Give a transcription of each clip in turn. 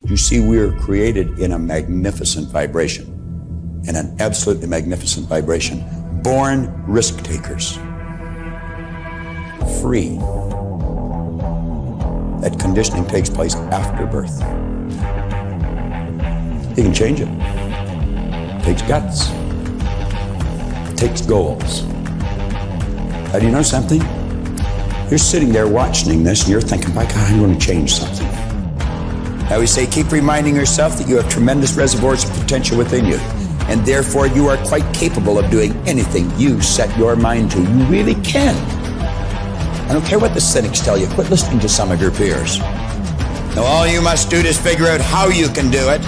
You see, we are created in a magnificent vibration, in an absolutely magnificent vibration. Born risk takers. Free. That conditioning takes place after birth. You can change it. It takes guts. It takes goals. How do you know something? You're sitting there watching this and you're thinking, my God, I'm going to change something. I always say, keep reminding yourself that you have tremendous reservoirs of potential within you, and therefore you are quite capable of doing anything you set your mind to. You really can. I don't care what the cynics tell you. Quit listening to some of your peers. Now all you must do is figure out how you can do it,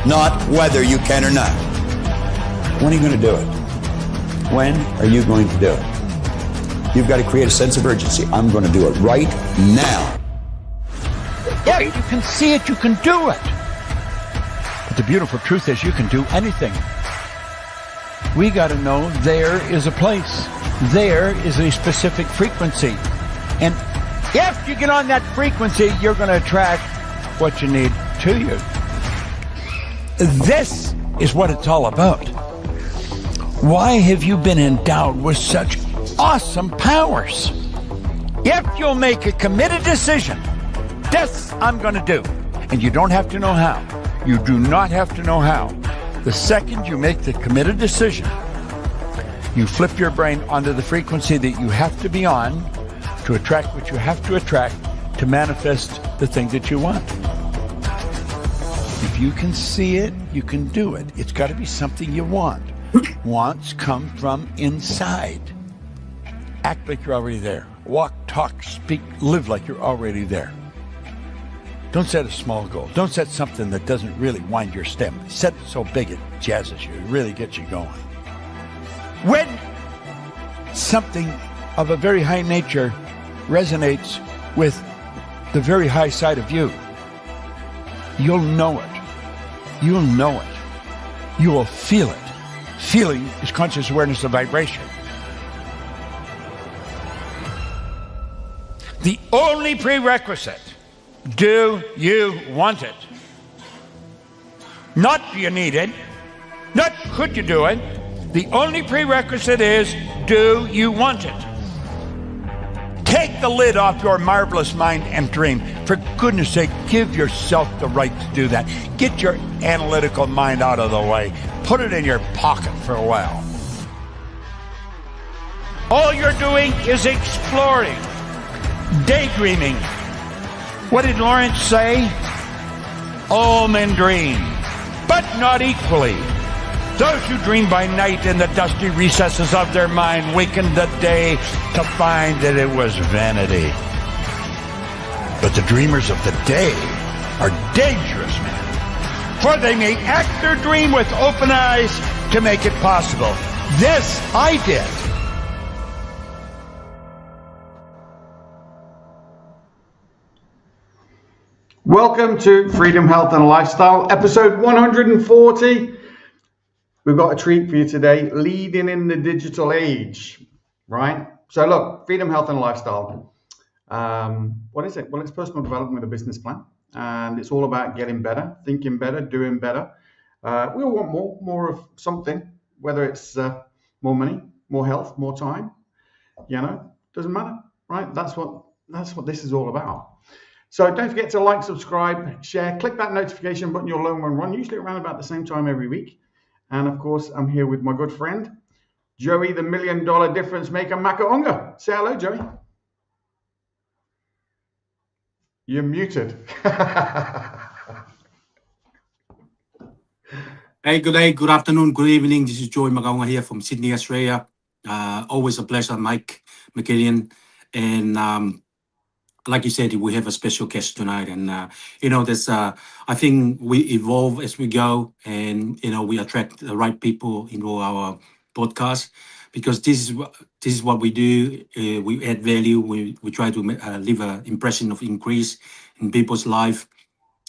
not whether you can or not. When are you going to do it? When are you going to do it? You've got to create a sense of urgency. I'm going to do it right now. Yeah, you can see it, you can do it. But the beautiful truth is you can do anything. We got to know there is a place. There is a specific frequency. And if you get on that frequency, you're going to attract what you need to you. This is what it's all about. Why have you been endowed with such awesome powers? If you'll make a committed decision, this I'm going to do. And you don't have to know how. You do not have to know how. The second you make the committed decision, you flip your brain onto the frequency that you have to be on to attract what you have to attract to manifest the thing that you want. If you can see it, you can do it. It's got to be something you want. Wants come from inside. Act like you're already there. Walk, talk, speak, live like you're already there. Don't set a small goal. Don't set something that doesn't really wind your stem. Set it so big it jazzes you. It really gets you going. When something of a very high nature resonates with the very high side of you, you'll know it. You'll know it. You will feel it. Feeling is conscious awareness of vibration. The only prerequisite, do you want it? Not do you need it, not could you do it. The only prerequisite is, do you want it? Take the lid off your marvelous mind and dream. For goodness sake, give yourself the right to do that. Get your analytical mind out of the way. Put it in your pocket for a while. All you're doing is exploring, daydreaming. What did Lawrence say? All men dream, but not equally. Those who dream by night in the dusty recesses of their mind waken the day to find that it was vanity. But the dreamers of the day are dangerous men, for they may act their dream with open eyes to make it possible. This I did. Welcome to Freedom, Health and Lifestyle, episode 140. We've got a treat for you today, leading in the digital age, right? So look, Freedom, Health and Lifestyle. What is it? Well, it's personal development with a business plan. And it's all about getting better, thinking better, doing better. We all want more of something, whether it's more money, more health, more time, doesn't matter, right? That's what this is all about. So don't forget to like, subscribe, share, click that notification button. You'll learn when run, usually around about the same time every week. And of course, I'm here with my good friend, Joey, the $1 Million Difference Maker, Maka Unga. Say hello, Joey. You're muted. Hey, good day, good afternoon, good evening. This is Joye Maka Unga here from Sydney, Australia. Always a pleasure, Mike McKillian. And like you said, we have a special guest tonight. And, there's, I think we evolve as we go and, we attract the right people into our podcast because this is what we do. We add value. We try to leave an impression of increase in people's life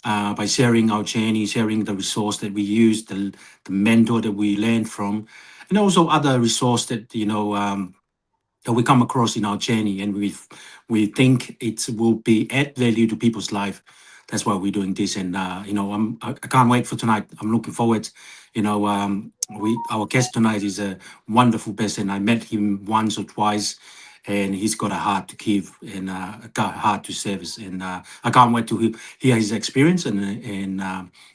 by sharing our journey, sharing the resource that we use, the mentor that we learn from, and also other resource that, that we come across in our journey, and we think it will be add value to people's life. that's why we're doing this. And you know, I can't wait for tonight. I'm looking forward. You know, our guest tonight is a wonderful person. I met him once or twice, and he's got a heart to give and a heart to service. And I can't wait to hear his experience and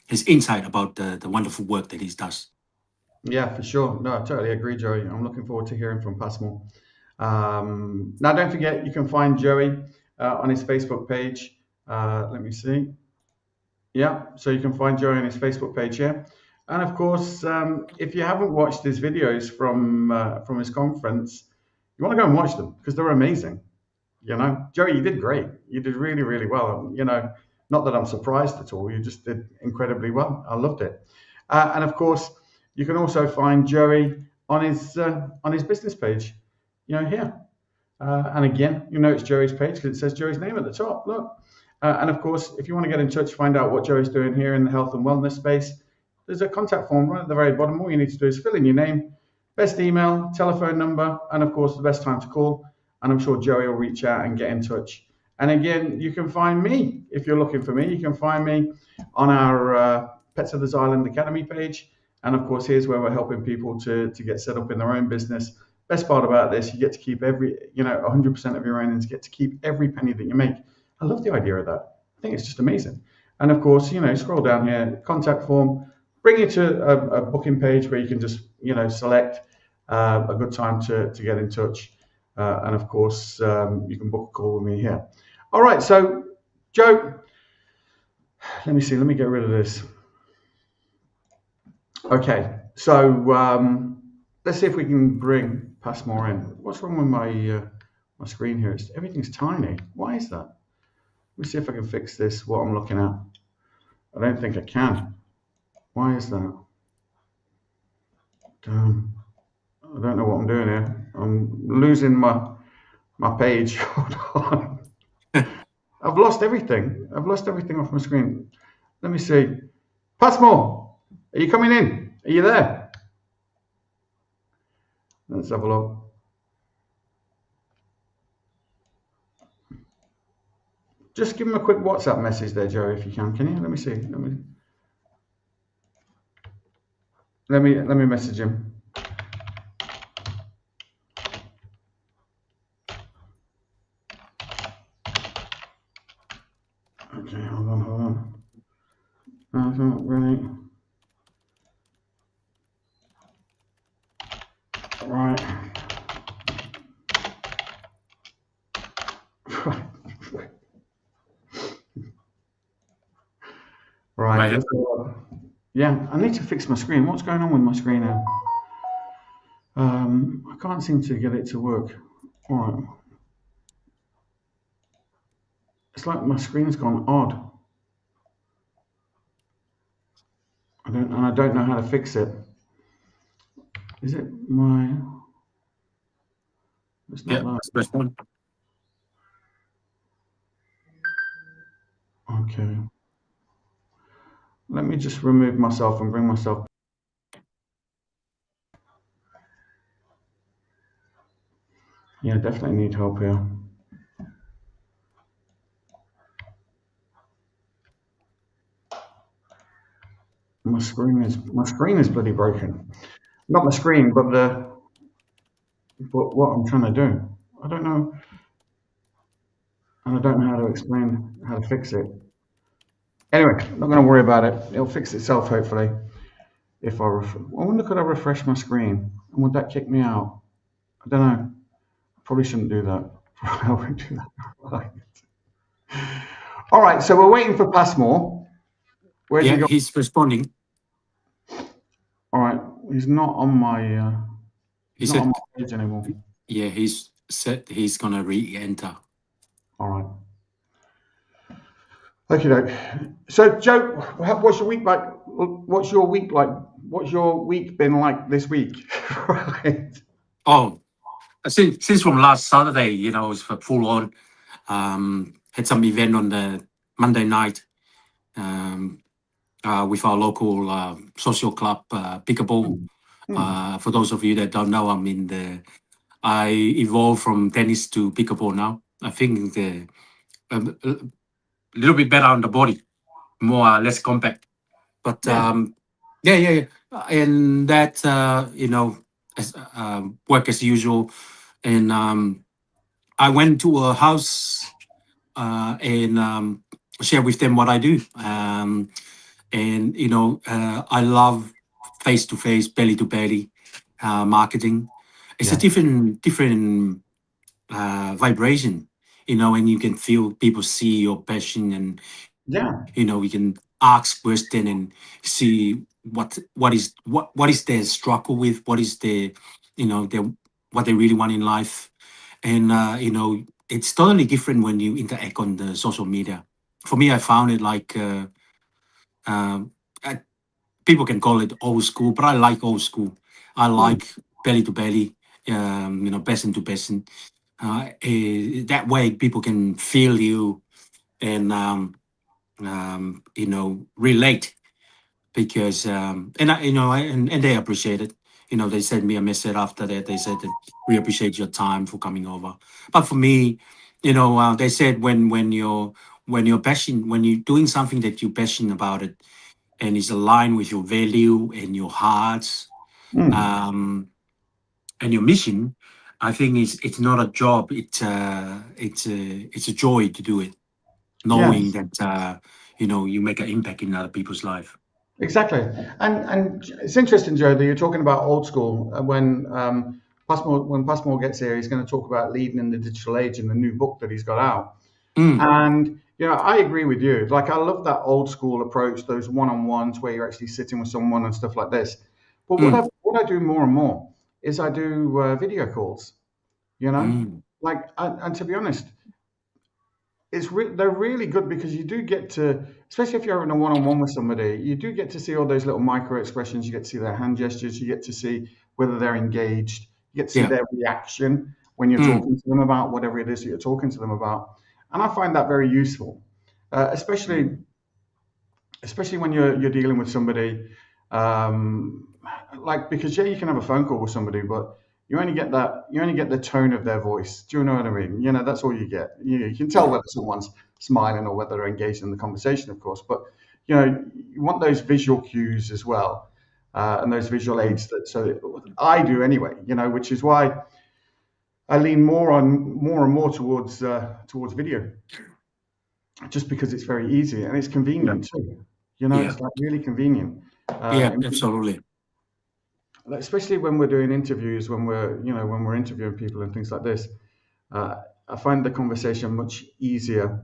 his insight about the wonderful work that he does. Yeah, for sure. No, I totally agree, Joey. I'm looking forward to hearing from Passmore. Now, don't forget, you can find Joey on his Facebook page. Let me see. Yeah, so you can find Joey on his Facebook page here. And of course, if you haven't watched his videos from his conference, you want to go and watch them because they're amazing. You know, Joey, you did great. You did really, really well. You know, not that I'm surprised at all. You just did incredibly well. I loved it. And of course, you can also find Joey on his business page. You know, here. And again, you know it's Joey's page because it says Joey's name at the top. Look. And of course, if you want to get in touch, find out what Joey's doing here in the health and wellness space, there's a contact form right at the very bottom. All you need to do is fill in your name, best email, telephone number, and of course, the best time to call. And I'm sure Joey will reach out and get in touch. And again, you can find me if you're looking for me. You can find me on our Pets of the Island Academy page. And of course, here's where we're helping people to get set up in their own business. Best part about this, you get to keep 100% of your earnings, get to keep every penny that you make. I love the idea of that. I think it's just amazing. And of course, you know, scroll down here, contact form, bring you to a booking page where you can just, you know, select a good time to get in touch. And of course, you can book a call with me here. All right, so Joe, let me see, let me get rid of this. Okay, so let's see if we can bring Passmore in. What's wrong with my screen here? Everything's tiny. Why is that? Let me see if I can fix this, what I'm looking at. I don't think I can. Why is that? Damn. I don't know what I'm doing here. I'm losing my page. Hold on. I've lost everything. I've lost everything off my screen. Let me see. Passmore, are you coming in? Are you there? Let's have a look. Just give him a quick WhatsApp message there, Joe, if you can. Can you? Let me see. Let me message him. Okay, hold on. That's not really. Right. Right. Yeah, I need to fix my screen. What's going on with my screen now? I can't seem to get it to work. All right. It's like my screen's gone odd. I don't know how to fix it. Is it my? It's not that. That's the best one. Okay. Let me just remove myself and bring myself. Yeah, definitely need help here. My screen is bloody broken. Not my screen, but what I'm trying to do. I don't know. And I don't know how to explain how to fix it. Anyway, I'm not going to worry about it. It'll fix itself, hopefully. If I wonder, could I refresh my screen? And would that kick me out? I don't know. I probably shouldn't do that. I won't do that. Right. All right, so we're waiting for Passmore. Where's he gone? He's responding. All right, he's not on my. He's not on my page anymore. Yeah, he's said he's gonna re-enter. All right. Okay, so Joe, what's your week like? What's your week like? What's your week been like this week? Right. Oh, since from last Saturday, you know, it's full on. Had some event on the Monday night with our local social club, Pickleball. For those of you that don't know, I evolved from tennis to pickleball now. I think a little bit better on the body. more less compact. But Yeah. yeah. And that as, work as usual. And I went to a house and share with them what I do. And I love face to face, belly to belly marketing. It's a Yeah. different vibration, and you can feel people see your passion, and Yeah. we can ask question and see what is their struggle with, what is their what they really want in life. And it's totally different when you interact on the social media. For me, I found it like um, uh, people can call it old school, but I like old school. I Mm. like belly to belly, person to person. That way, people can feel you and relate, because and they appreciate it. They sent me a message after that. They said that we appreciate your time for coming over. But for me, they said when you're passionate, when you're doing something that you're passionate about it, and is aligned with your value and your hearts, Mm. um, and your mission, I think it's not a job. It's a joy to do it, knowing Yes. that you make an impact in other people's life. Exactly, and it's interesting, Joe, that you're talking about old school. When Passmore gets here, he's going to talk about leading in the digital age in the new book that he's got out. Mm, And I agree with you. Like, I love that old school approach, those one-on-ones where you're actually sitting with someone and stuff like this. But what I mm, what I do more and more is I do video calls. You know, mm. and to be honest, they're really good because you do get to, especially if you're having a one-on-one with somebody, you do get to see all those little micro expressions. You get to see their hand gestures. You get to see whether they're engaged. You get to see Yeah. their reaction when you're Mm, talking to them about whatever it is that you're talking to them about. And I find that very useful, especially when you're dealing with somebody, um, like, because yeah, you can have a phone call with somebody, but you only get the tone of their voice. Do you know what I mean? That's all you get. You can tell yeah. whether someone's smiling or whether they're engaged in the conversation, of course, but you want those visual cues as well, and those visual Mm, aids. I do anyway, which is why I lean more and more towards video, just because it's very easy and it's yeah. convenient too. Yeah. It's like really convenient. Yeah. Um, Absolutely. Especially when we're doing interviews, when we're interviewing people and things like this, I find the conversation much easier,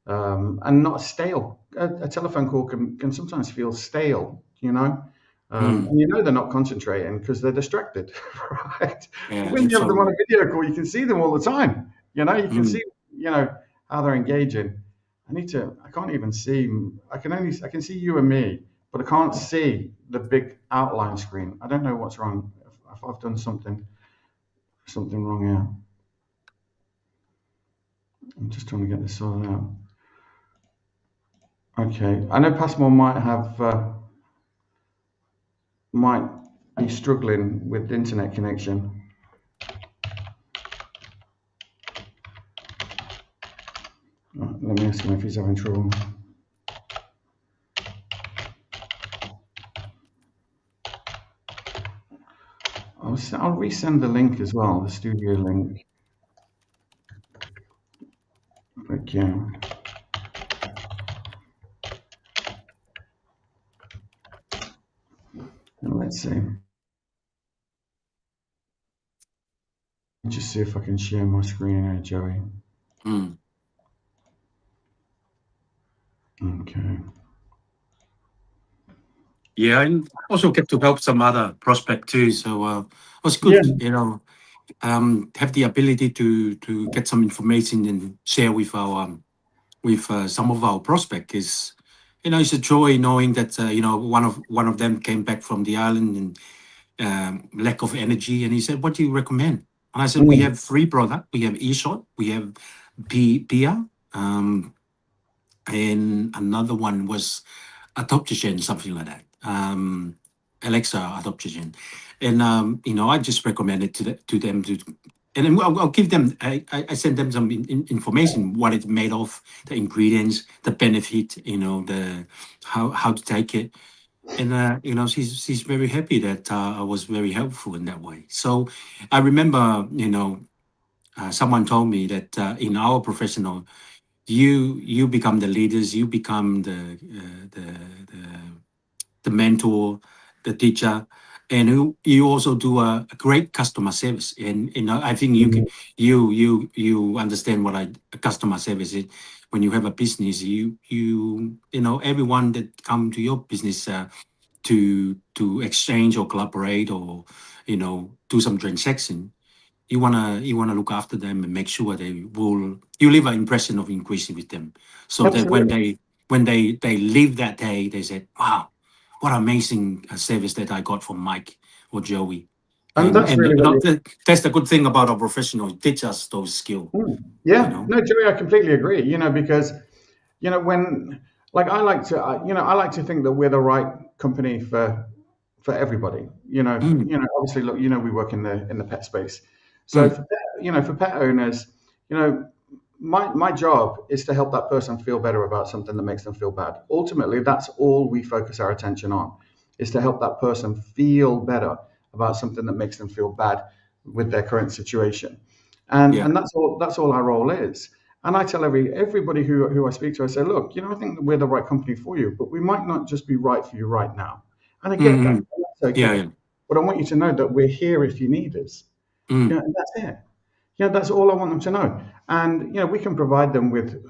and not stale. A telephone call can sometimes feel stale, Mm, and they're not concentrating because they're distracted, right? But yeah. when you have them on a Absolutely. video call, you can see them all the time. You can Mm, see, how they're engaging. I can't even see. I can see you and me, but I can't see the big outline screen. I don't know what's wrong. If I've done something wrong here. I'm just trying to get this sorted out. Okay, I know Passmore might be struggling with internet connection. Let me ask him if he's having trouble. I'll resend the link as well, the studio link. But yeah, let's see. Just see if I can share my screen here, Joey. mm. Okay. Yeah. And also get to help some other prospect too. So it was Yeah. good, have the ability to get some information and share with our with some of our prospect. Is it's a joy knowing that one of them came back from the island and lack of energy, and he said, "What do you recommend?" And I said, "We Mm. have free product. We have eShot. We have Pia, and another one was adoptogen, something like that. Alexa adoptogen." And I just recommended to them to and then I'll give them. I send them some information, what it's made of, the ingredients, the benefit, the how to take it, and she's very happy that I was very helpful in that way. So I remember, someone told me that in our professional, you become the leaders, you become the mentor, the teacher, and you also do a great customer service. And I think you understand what a customer service is. When you have a business, everyone that come to your business to exchange or collaborate or do some transaction, you wanna look after them and make sure you leave an impression of increasing with them, so that when they leave that day, they said, wow, what amazing service that I got from Mike or Joey. And that's really what that's the good thing about our professional. It teach us those skills. Yeah, no, Joey, I completely agree. Because when I like to think that we're the right company for everybody. Obviously, look, we work in the pet space, so for pet owners, my job is to help that person feel better about something that makes them feel bad. Ultimately, that's all we focus our attention on, is to help that person feel better about something that makes them feel bad with their current situation. And that's all our role is. And I tell everybody who I speak to, I say, look, I think that we're the right company for you, but we might not just be right for you right now. And I get that. That's okay. Yeah. But I want you to know that we're here if you need us. And that's it. That's all I want them to know. And we can provide them with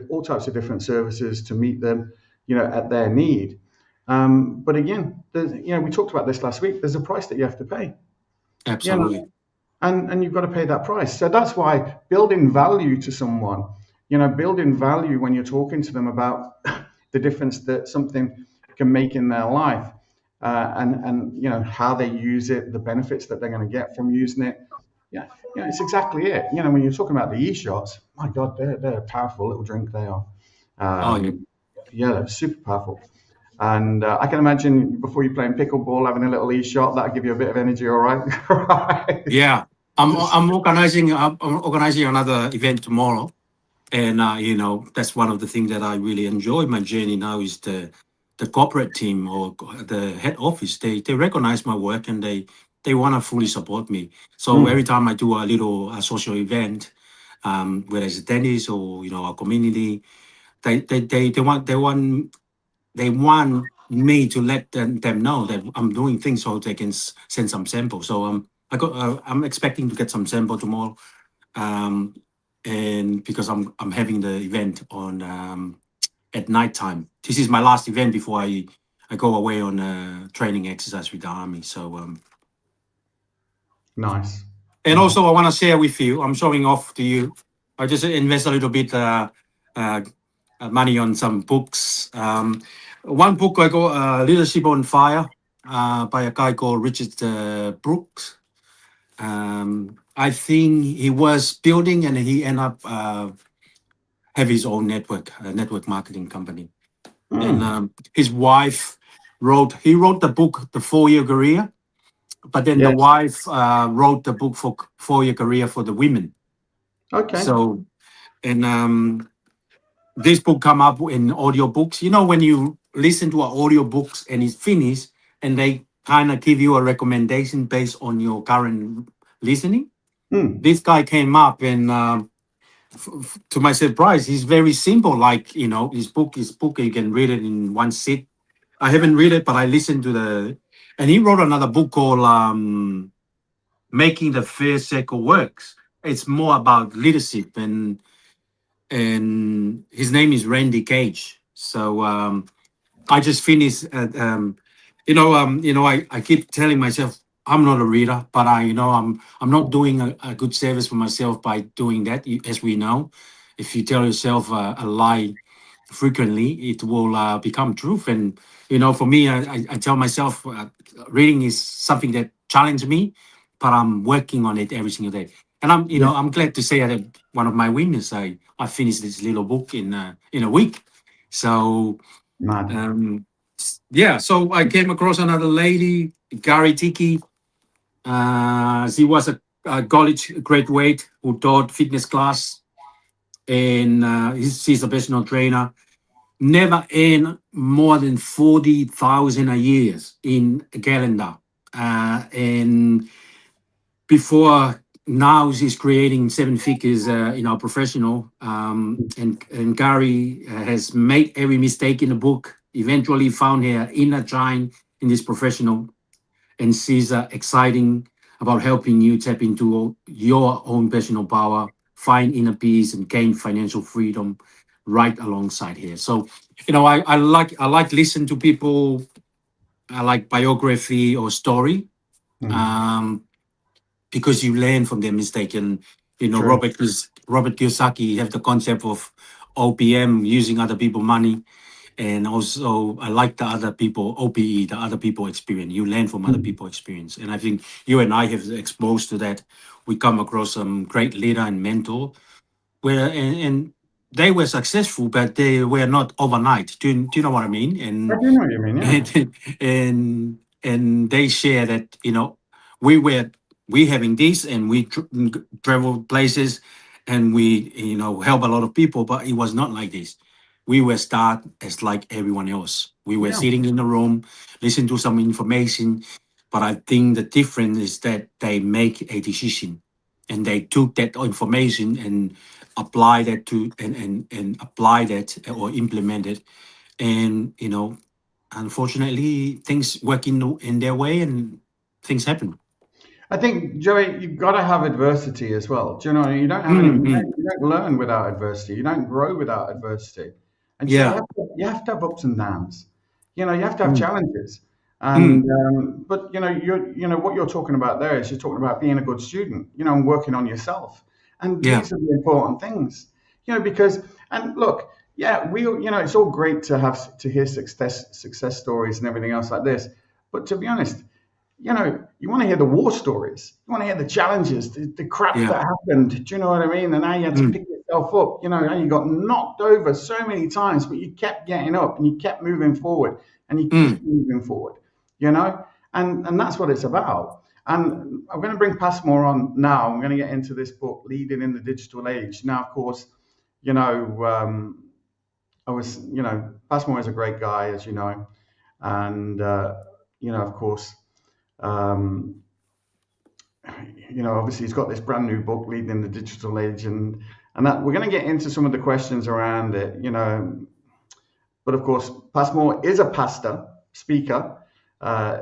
all types of different services to meet them, at their need. But again, we talked about this last week. There's a price that you have to pay. Absolutely. And you've got to pay that price. So that's why building value to someone, building value when you're talking to them about the difference that something can make in their life, and how they use it, the benefits that they're going to get from using it. It's exactly it. When you're talking about the e-shots, my God, they're a powerful little drink. They are. They're super powerful. And I can imagine before you're playing pickleball, having a little e-shot, that'll give you a bit of energy, all right? Right. Yeah, I'm organizing another event tomorrow, and that's one of the things that I really enjoy my journey now is the corporate team or the head office. They recognize my work and they want to fully support me. So every time I do a little social event, whether it's tennis or a community, they want me to let them know that I'm doing things so they can send some samples. So I'm expecting to get some sample tomorrow, and because I'm having the event on at night time. This is my last event before I go away on a training exercise with the army. So nice. And also I want to share with you. I'm showing off to you. I just invest a little bit money on some books. One book I got, Leadership on Fire, by a guy called Richard Brooks. I think he was building and he ended up have his own network marketing company. And his wife wrote the book, The 4-Year Career, but then the wife wrote the book for 4-Year Career for the women. Okay. So, and this book come up in audiobooks. When you listen to an audiobooks and it's finished and they kind of give you a recommendation based on your current listening. This guy came up and to my surprise, he's very simple. Like, his book, you can read it in one sit. I haven't read it, but I listened to and he wrote another book called Making the Fair Circle Works. It's more about leadership and his name is Randy Cage. So I just finished I keep telling myself I'm not a reader, but I'm not doing a good service for myself by doing that. As we know, if you tell yourself a lie frequently, it will become truth. And for me, I tell myself reading is something that challenges me, but I'm working on it every single day. And I'm glad to say that one of my winners, I finished this little book in a week. So so I came across another lady, Gary Tiki. She was college graduate who taught fitness class, and he's a personal trainer. Never earn more than 40,000 a year in a calendar, and before now he's creating seven figures in our professional. And Gary has made every mistake in the book. Eventually found her inner giant in this professional, and she's exciting about helping you tap into your own personal power, find inner peace, and gain financial freedom right alongside here. So, I like listen to people. I like biography or story. Um, because you learn from their mistake. And True. Robert Kiyosaki have the concept of OPM, using other people money. And also I like the other people, OPE, the other people experience. You learn from other people experience. And I think you and I have exposed to that. We come across some great leader and mentor where and they were successful, but they were not overnight. Do you know what I mean? I do know what you mean, yeah. And they share that we having this, and we travel places, and we help a lot of people, but it was not like this. We were start as like everyone else. We were Yeah. sitting in the room, listen to some information, but I think the difference is that they make a decision, and they took that information and apply that to and apply that or implement it. And unfortunately things work in their way, and things happen. I think, Joey, you've got to have adversity as well. Do you know? You don't have any. You don't learn without adversity. You don't grow without adversity. And so Yeah. you have to have ups and downs. You have to have Mm. challenges. And but what you're talking about there is you're talking about being a good student. And working on yourself. And Yeah. these are the important things. Because look, yeah, it's all great to hear success stories and everything else like this. But to be honest, you want to hear the war stories. You want to hear the challenges, the crap Yeah. that happened. Do you know what I mean? And how you had to pick yourself up. How you got knocked over so many times, but you kept getting up and you kept moving forward and you keep moving forward. And that's what it's about. And I'm going to bring Passmore on now. I'm going to get into this book, Leading in the Digital Age. Now, of course, Passmore is a great guy, as you know, and of course. Obviously he's got this brand new book, Leading in the Digital Age, and that we're going to get into some of the questions around it, But of course, Passmore is a pastor, speaker,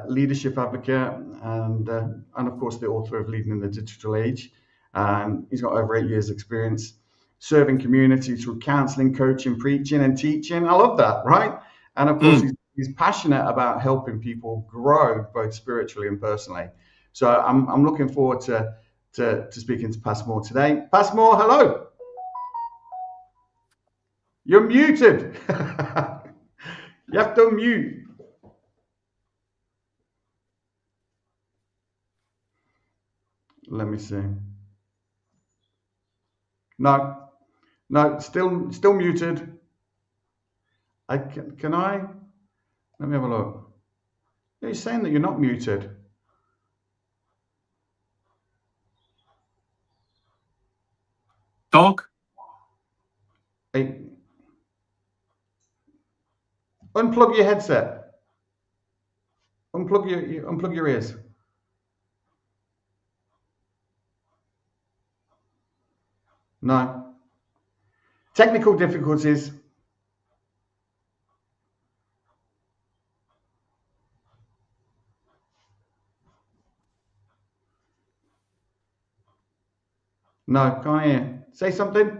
leadership advocate, and of course the author of Leading in the Digital Age. He's got over 8 years experience serving community through counseling, coaching, preaching, and teaching. I love that, right? And of course, he's passionate about helping people grow both spiritually and personally. So I'm looking forward to speaking to Passmore today. Passmore, hello. You're muted. You have to mute. Let me see. No, still muted. Can I? Let me have a look. You're saying that you're not muted. Talk. Hey, unplug your headset. Unplug your ears. No. Technical difficulties. No, can't hear. Say something.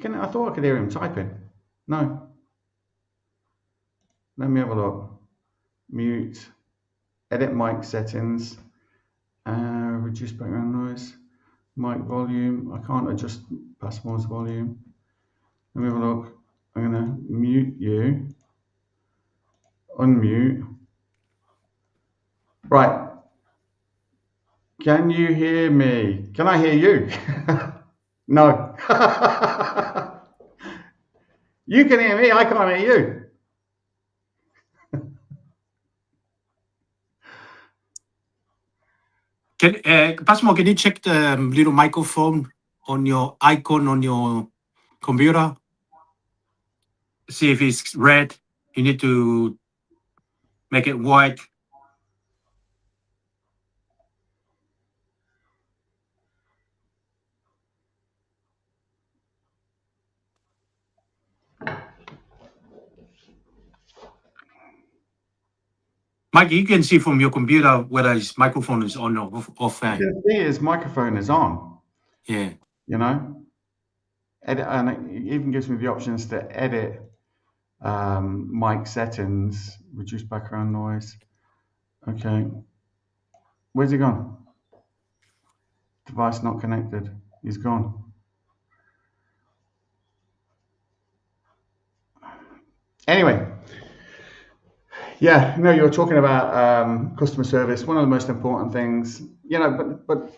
I thought I could hear him typing. No. Let me have a look. Mute. Edit mic settings. Reduce background noise. Mic volume. I can't adjust Passmore's volume. Let me have a look. I'm going to mute you. Unmute. Right. Can you hear me? Can I hear you? No. You can hear me. I can't hear you. Passmore, can you check the little microphone on your icon on your computer? See if it's red. You need to make it white. Mike, you can see from your computer whether his microphone is on or off. You can see his microphone is on. Yeah. You know, edit, and it even gives me the options to edit mic settings, reduce background noise. Okay, where's he gone? Device not connected. He's gone. Anyway, yeah, no, you're talking about customer service. One of the most important things, you know, but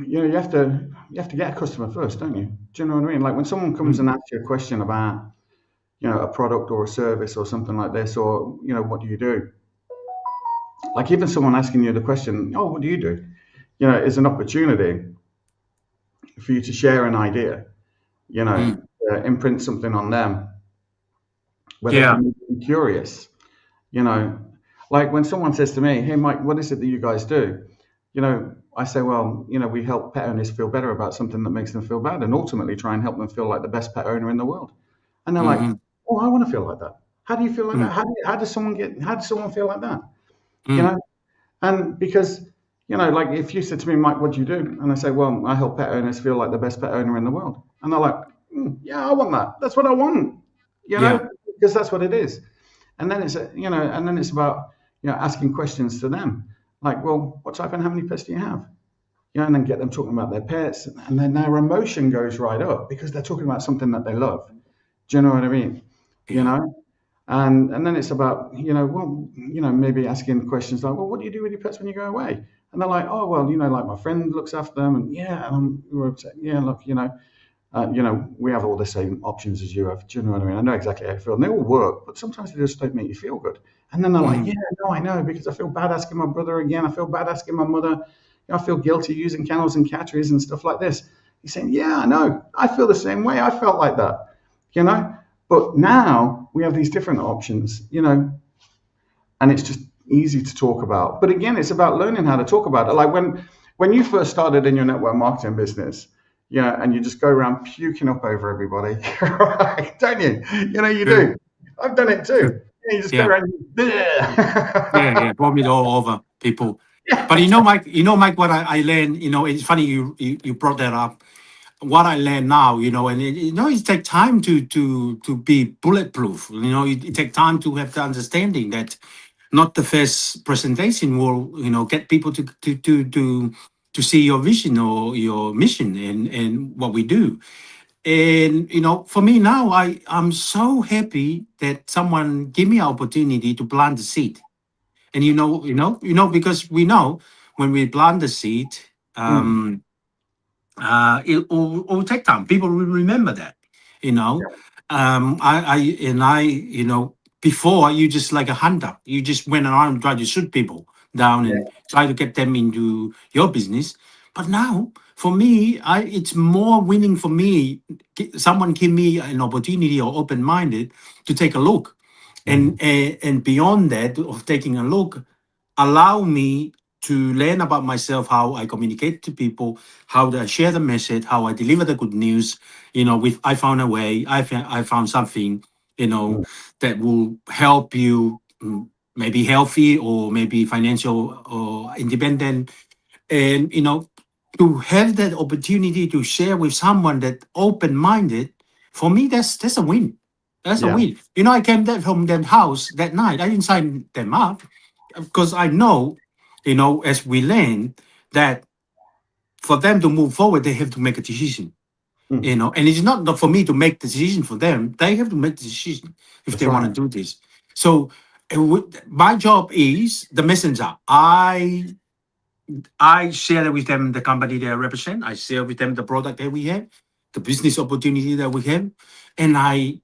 you know, you have to get a customer first, don't you? Do you know what I mean? Like when someone comes and asks you a question about, you know, a product or a service or something like this, or you know, what do you do? Like even someone asking you the question, oh, what do you do? You know, is an opportunity for you to share an idea, you know, imprint something on them, where they can be curious, you know. Like when someone says to me, hey, Mike, what is it that you guys do? You know, I say, well, you know, we help pet owners feel better about something that makes them feel bad and ultimately try and help them feel like the best pet owner in the world. And they're like, oh, I want to feel like that. How do you feel like that? How does someone feel like that? You know? And because, you know, like if you said to me, Mike, what do you do? And I say, well, I help pet owners feel like the best pet owner in the world. And they're like, yeah, I want that. That's what I want, you know, because that's what it is. And then it's, you know, and then it's about, you know, asking questions to them. Like, well, what type and how many pets do you have? You know, and then get them talking about their pets. And then their emotion goes right up because they're talking about something that they love. Do you know what I mean? You know? And then it's about, you know, well, you know, maybe asking questions like, well, what do you do with your pets when you go away? And they're like, oh, well, you know, like my friend looks after them. And look, you know, we have all the same options as you have. Do you know what I mean? I know exactly how you feel. And they all work, but sometimes they just don't make you feel good. And then they're like, yeah, no, I know, because I feel bad asking my brother again. I feel bad asking my mother. You know, I feel guilty using kennels and catteries and stuff like this. He's saying, yeah, I know. I feel the same way. I felt like that, you know. But now we have these different options, you know, and it's just easy to talk about. But again, it's about learning how to talk about it. Like when you first started in your network marketing business, yeah, and you just go around puking up over everybody, right? Don't you? You know, you do. I've done it too. You just go around. Vomit all over people. But you know, Mike, what I learned, you know, it's funny you brought that up. What I learn now, you know, and it takes time to be bulletproof. You know, it takes time to have the understanding that not the first presentation will, you know, get people to see your vision or your mission and what we do. And you know, for me now, I'm so happy that someone give me an opportunity to plant the seed. And you know, because we know when we plant the seed, it will take time. People will remember that, you know. You know, before you just like a hunter, you just went around and tried to shoot people down and try to get them into your business. But now, for me, it's more winning for me. Someone give me an opportunity or open-minded to take a look, and beyond that of taking a look, allow me to learn about myself, how I communicate to people, how I share the message, how I deliver the good news. You know, I found a way, I found something, you know, that will help you maybe healthy or maybe financial or independent. And, you know, to have that opportunity to share with someone that open-minded, for me, that's a win. That's a win. You know, I came from that house that night. I didn't sign them up because I know, you know, as we learn that for them to move forward, they have to make a decision, you know, and it's not for me to make the decision for them. They have to make the decision if they want to do this. So my job is the messenger. I share with them the company they represent. I share with them the product that we have, the business opportunity that we have. And I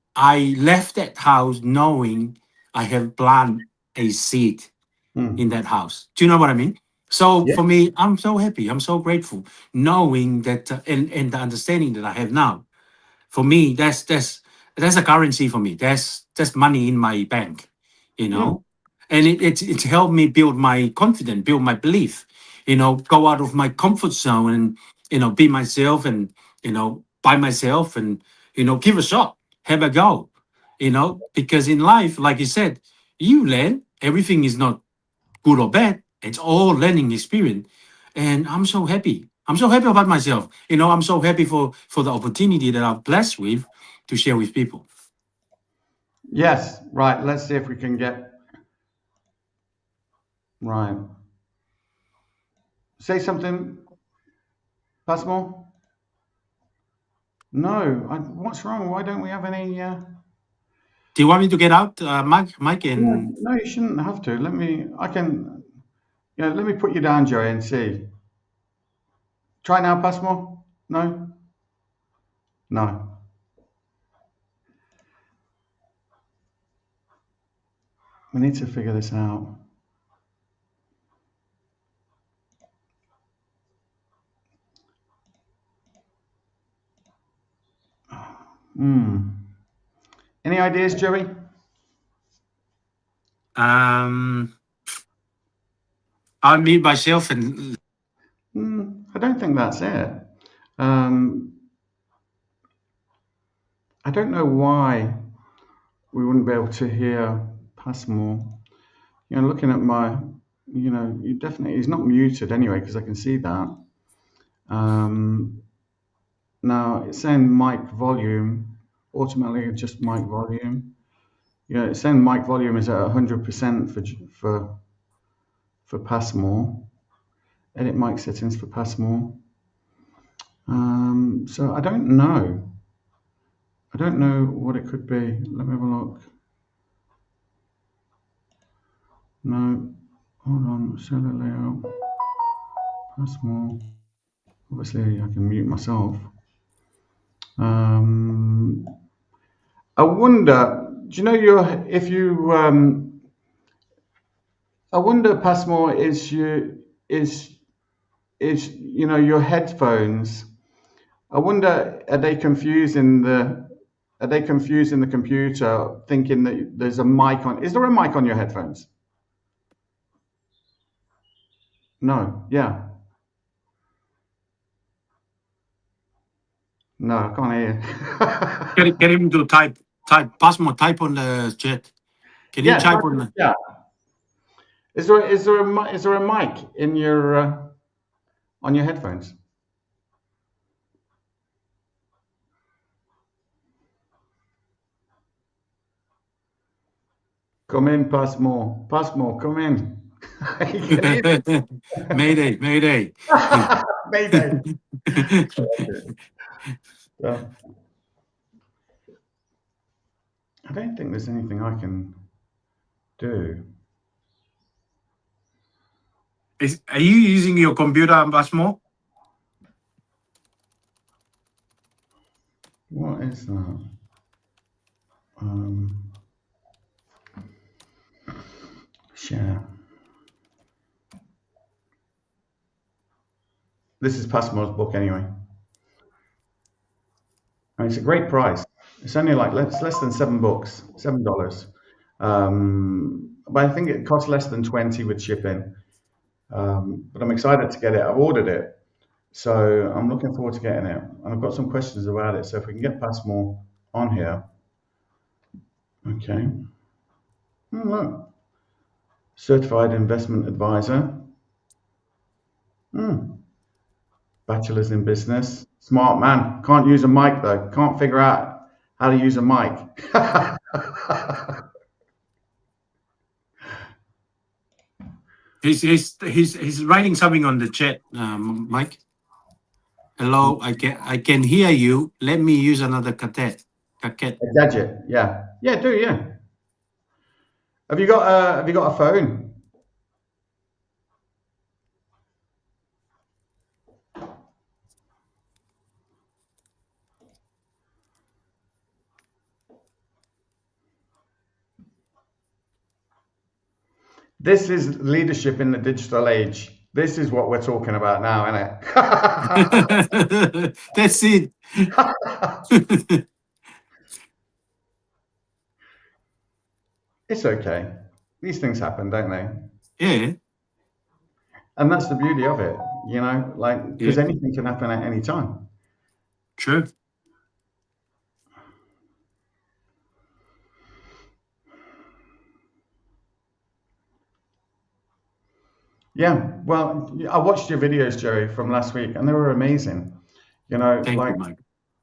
left that house knowing I have planted a seed in that house. Do you know what I mean? So Yeah. for me, I'm so happy. I'm so grateful knowing that and the understanding that I have now. For me, that's a currency for me. That's money in my bank, you Mm. know, and it's helped me build my confidence, build my belief, go out of my comfort zone and be myself and by myself and give a shot, have a go, because in life, like you said, you learn everything is not good or bad. It's all learning experience. And I'm so happy. I'm so happy about myself. I'm so happy for the opportunity that I'm blessed with to share with people. Yes. Right. Let's see if we can get right. Say something, Passmore. No. What's wrong? Why don't we have any? Do you want me to get out, Mike? No, And no, you shouldn't have to. Let me. I can. Yeah. Let me put you down, Joey, and see. Try now, Passmore. No. No. We need to figure this out. Any ideas, Joey? I'll meet myself and I don't think that's it. I don't know why we wouldn't be able to hear Passmore. Looking at my, you definitely, he's not muted anyway, because I can see that. Now it's saying mic volume, automatically adjust mic volume. Yeah, it's saying mic volume is at 100% for Passmore. Edit mic settings for Passmore. So I don't know. I don't know what it could be. Let me have a look. No, hold on. Cellular layout. Passmore. Obviously, I can mute myself. I wonder. Do you know if you? I wonder, Passmore, is your headphones. I wonder, are they confusing the computer, thinking that there's a mic on? Is there a mic on your headphones? No. Yeah. No, I can't hear. get him to type Passmore, type on the chat. Can you Yeah. type on the Yeah. Is there a mic in your on your headphones? Come in, Passmore. Passmore, come in. Mayday, Mayday. Mayday. Yeah. I don't think there's anything I can do. Are you using your computer, Passmore? What is that? Share. This is Passmore's book anyway. And it's a great price. It's only like less than $7. But I think it costs less than 20 with shipping. But I'm excited to get it. I've ordered it. So I'm looking forward to getting it. And I've got some questions about it. So if we can get Passmore on here. Okay. Oh, look. Certified investment advisor. Bachelor's in business. Smart man. Can't use a mic though. Can't figure out how to use a mic. He's writing something on the chat, Mike. Hello, I can hear you. Let me use another cassette. A gadget. Yeah. Yeah, do yeah. Have you got a phone? This is leadership in the digital age. This is what we're talking about now, isn't it? That's it. It's okay. These things happen, don't they? Yeah. And that's the beauty of it, you know, like, because Yeah. anything can happen at any time. True. Yeah, well, I watched your videos, Joey, from last week, and they were amazing. You know, Thank like, you, Mike.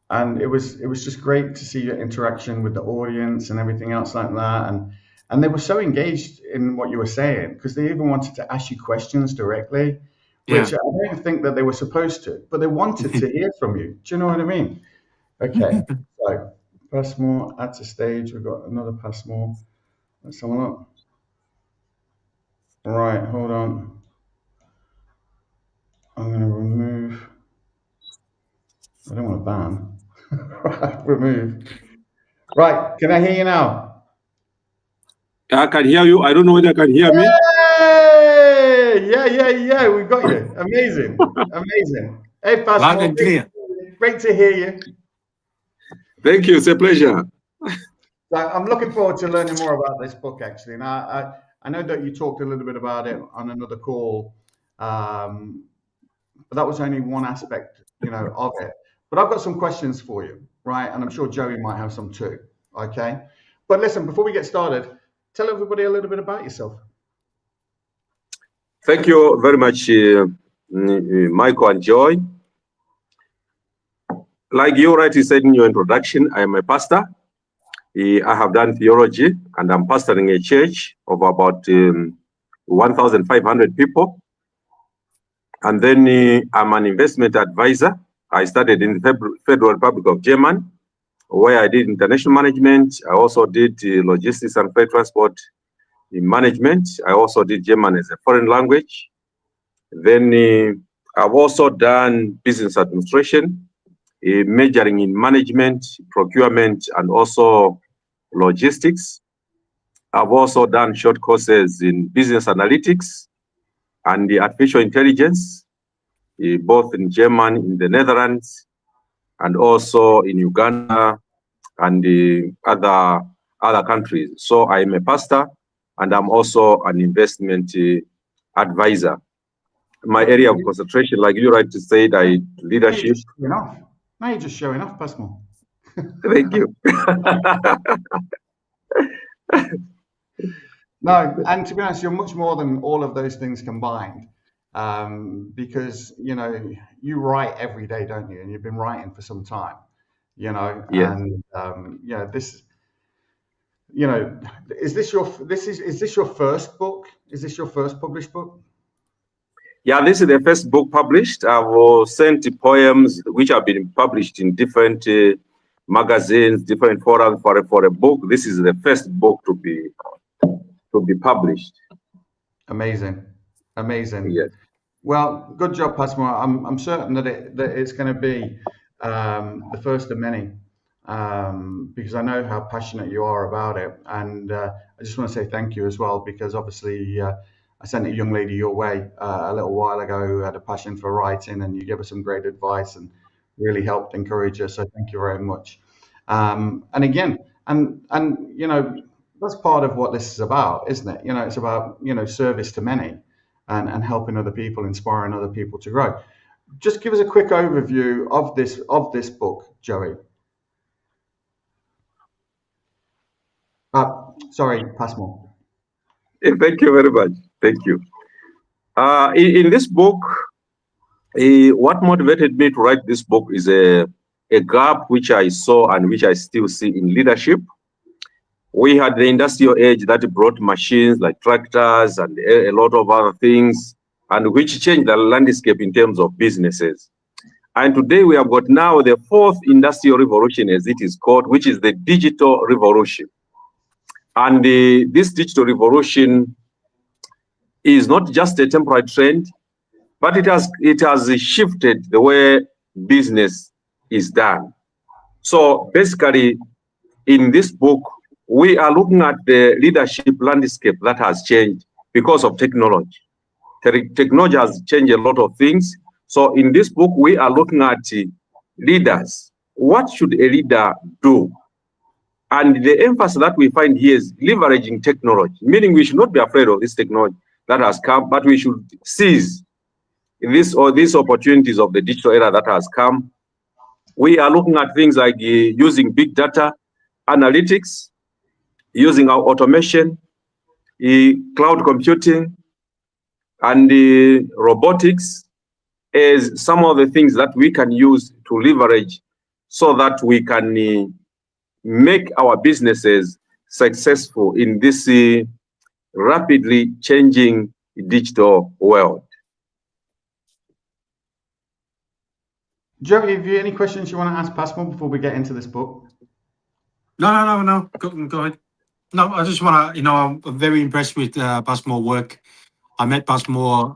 and it was just great to see your interaction with the audience and everything else like that, and they were so engaged in what you were saying because they even wanted to ask you questions directly, which Yeah. I don't think that they were supposed to, but they wanted to hear from you. Do you know what I mean? Okay, so Passmore at the stage. We've got another Passmore. Let's have a look. All right, hold on. I'm going to remove. I don't want to ban. Right, remove. Right, can I hear you now? I can hear you. I don't know whether you can hear me. Hey! Yeah, we got you. Amazing. Amazing. Hey, Loud Passmore, and clear. great to hear you. Thank you. It's a pleasure. So I'm looking forward to learning more about this book, actually. Now, I know that you talked a little bit about it on another call, but that was only one aspect, you know, of it. But I've got some questions for you, right? And I'm sure Joey might have some too, okay? But listen, before we get started, tell everybody a little bit about yourself. Thank you very much, Michael and Joy. Like you rightly said in your introduction, I am a pastor. I have done theology, and I'm pastoring a church of about 1,500 people. And then I'm an investment advisor. I studied in the Federal Republic of Germany, where I did international management. I also did logistics and freight transport in management. I also did German as a foreign language. Then I've also done business administration, majoring in management, procurement, and also logistics. I've also done short courses in business analytics and the artificial intelligence, both in Germany, in the Netherlands, and also in Uganda and the other countries. So I'm a pastor, and I'm also an investment advisor. My area of concentration, like you rightly said, leadership. Now you're just showing off, Passmore. Thank you. No, and to be honest, you're much more than all of those things combined, because you know you write every day, don't you? And you've been writing for some time, you know. Yes. And yeah, this, you know, is this your first book? Is this your first published book? Yeah, this is the first book published. I've sent poems which have been published in different magazines, different forums for a book. This is the first book to be published. Amazing. Yes. Well, good job, Passmore. I'm certain that it's going to be the first of many, because I know how passionate you are about it, and I just want to say thank you as well, because obviously I sent a young lady your way a little while ago who had a passion for writing, and you gave her some great advice and really helped encourage her. So thank you very much. And again, and you know, that's part of what this is about, isn't it? You know, it's about, you know, service to many and helping other people, inspiring other people to grow. Just give us a quick overview of this book, Joey. Sorry, Passmore. Thank you very much. Thank you. In this book, what motivated me to write this book is a gap which I saw and which I still see in leadership. We had the industrial age that brought machines like tractors and a lot of other things, and which changed the landscape in terms of businesses. And today we have got now the fourth industrial revolution, as it is called, which is the digital revolution. And this digital revolution is not just a temporary trend, but it has shifted the way business is done. So basically, in this book, we are looking at the leadership landscape that has changed because of technology. Technology has changed a lot of things. So in this book, we are looking at leaders. What should a leader do? And the emphasis that we find here is leveraging technology, meaning we should not be afraid of this technology that has come, but we should seize these opportunities of the digital era that has come. We are looking at things like using big data, analytics, using our automation, cloud computing, and robotics as some of the things that we can use to leverage so that we can make our businesses successful in this rapidly changing digital world. Joey, have you any questions you want to ask Passmore before we get into this book? No. Go ahead. No, I just want to, I'm very impressed with Passmore work. I met Passmore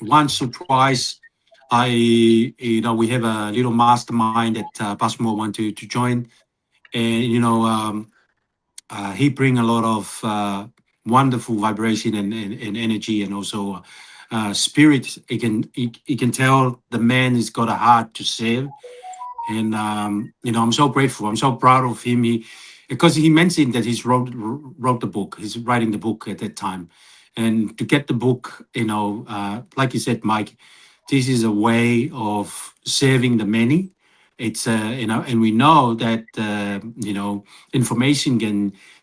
once or twice. We have a little mastermind that Passmore want to join, and he bring a lot of wonderful vibration and energy, and also spirit. He can tell the man has got a heart to serve, and I'm so grateful. I'm so proud of him. Because he mentioned that he's wrote the book. He's writing the book at that time, and to get the book, like you said, Mike, this is a way of serving the many. It's and we know that information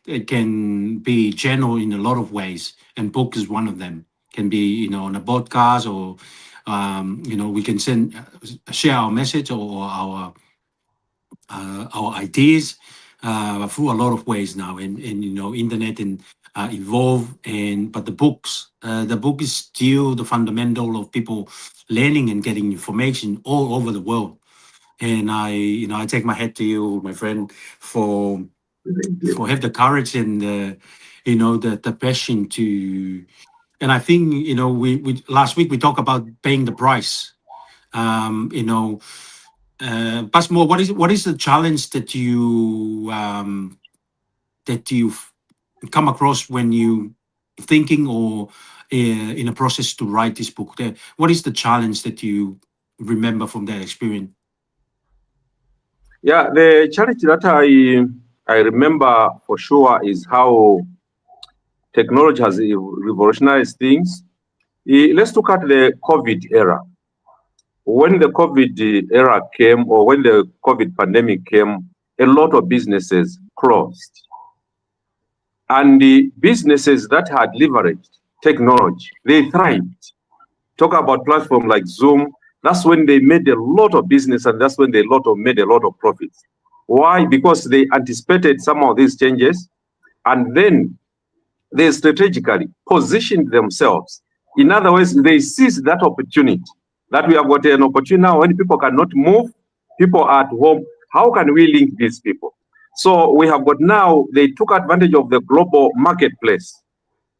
can be channeled in a lot of ways, and book is one of them. Can be on a podcast, or we can share our message or our ideas through a lot of ways now, and internet and evolve, but the book is still the fundamental of people learning and getting information all over the world. And I take my hat to you, my friend, for have the courage and the passion to. And I think we last week we talked about paying the price. Passmore, what is the challenge that you've come across when you thinking or in a process to write this book? What is the challenge that you remember from that experience? Yeah, the challenge that I remember for sure is how technology has revolutionized things. Let's look at the COVID era. When the COVID era came, or when the COVID pandemic came, a lot of businesses closed. And the businesses that had leveraged technology, they thrived. Talk about platforms like Zoom, that's when they made a lot of business, and that's when they made a lot of profits. Why? Because they anticipated some of these changes, and then they strategically positioned themselves. In other words, they seized that opportunity, that we have got an opportunity now when people cannot move, people are at home. How can we link these people? So we have got now, they took advantage of the global marketplace.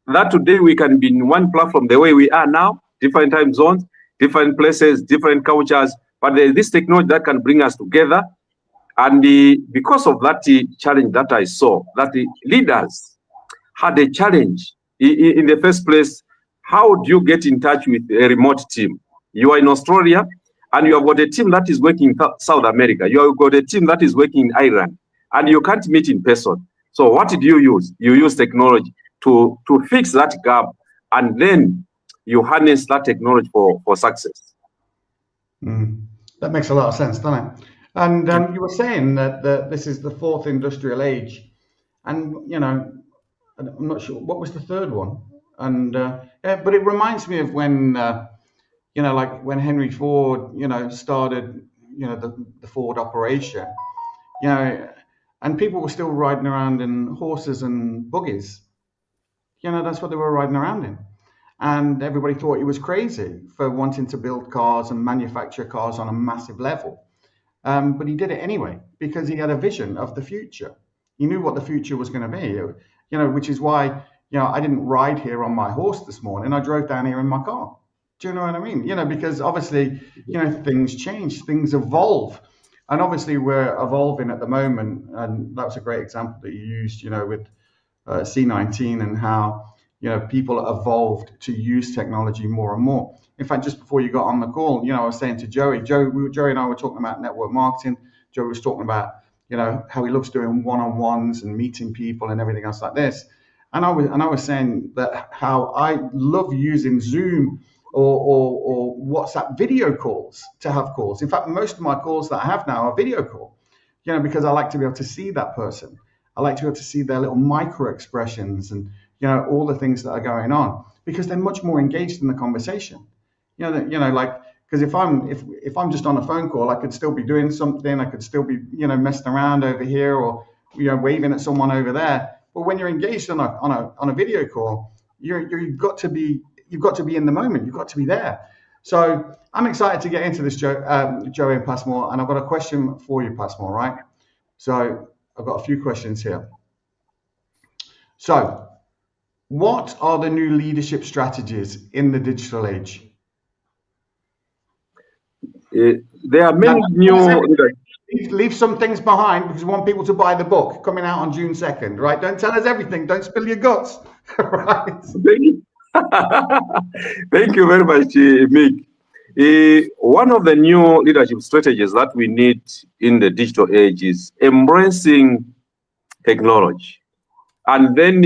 That today we can be in one platform the way we are now, different time zones, different places, different cultures, but there's this technology that can bring us together. And because of that challenge that I saw, that the leaders had a challenge in the first place. How do you get in touch with a remote team? You are in Australia, and you have got a team that is working in South America. You have got a team that is working in Ireland, and you can't meet in person. So what did you use? You use technology to fix that gap, and then you harness that technology for success. That makes a lot of sense, doesn't it? And you were saying that this is the fourth industrial age, and I'm not sure what was the third one. And but it reminds me of when like when Henry Ford started the Ford operation, and people were still riding around in horses and buggies. That's what they were riding around in. And everybody thought he was crazy for wanting to build cars and manufacture cars on a massive level. But he did it anyway, because he had a vision of the future. He knew what the future was going to be, which is why, I didn't ride here on my horse this morning. I drove down here in my car. Do you know what I mean? Because obviously, things change, things evolve. And obviously we're evolving at the moment. And that was a great example that you used, with C19, and how, people evolved to use technology more and more. In fact, just before you got on the call, I was saying to Joey and I were talking about network marketing. Joey was talking about, how he loves doing one-on-ones and meeting people and everything else like this. And I was saying that how I love using Zoom or WhatsApp video calls to have calls. In fact, most of my calls that I have now are video call, because I like to be able to see that person. I like to be able to see their little micro expressions and, all the things that are going on, because they're much more engaged in the conversation. Because if I'm just on a phone call, I could still be doing something. I could still be, messing around over here or, waving at someone over there. But when you're engaged on a video call, you've got to be in the moment. You've got to be there. So I'm excited to get into this, Joey and Passmore, and I've got a question for you, Passmore, right? So I've got a few questions here. So what are the new leadership strategies in the digital age? There are many new... Leave some things behind because we want people to buy the book coming out on June 2nd, right? Don't tell us everything. Don't spill your guts, right? Thank you very much, Mick. One of the new leadership strategies that we need in the digital age is embracing technology and then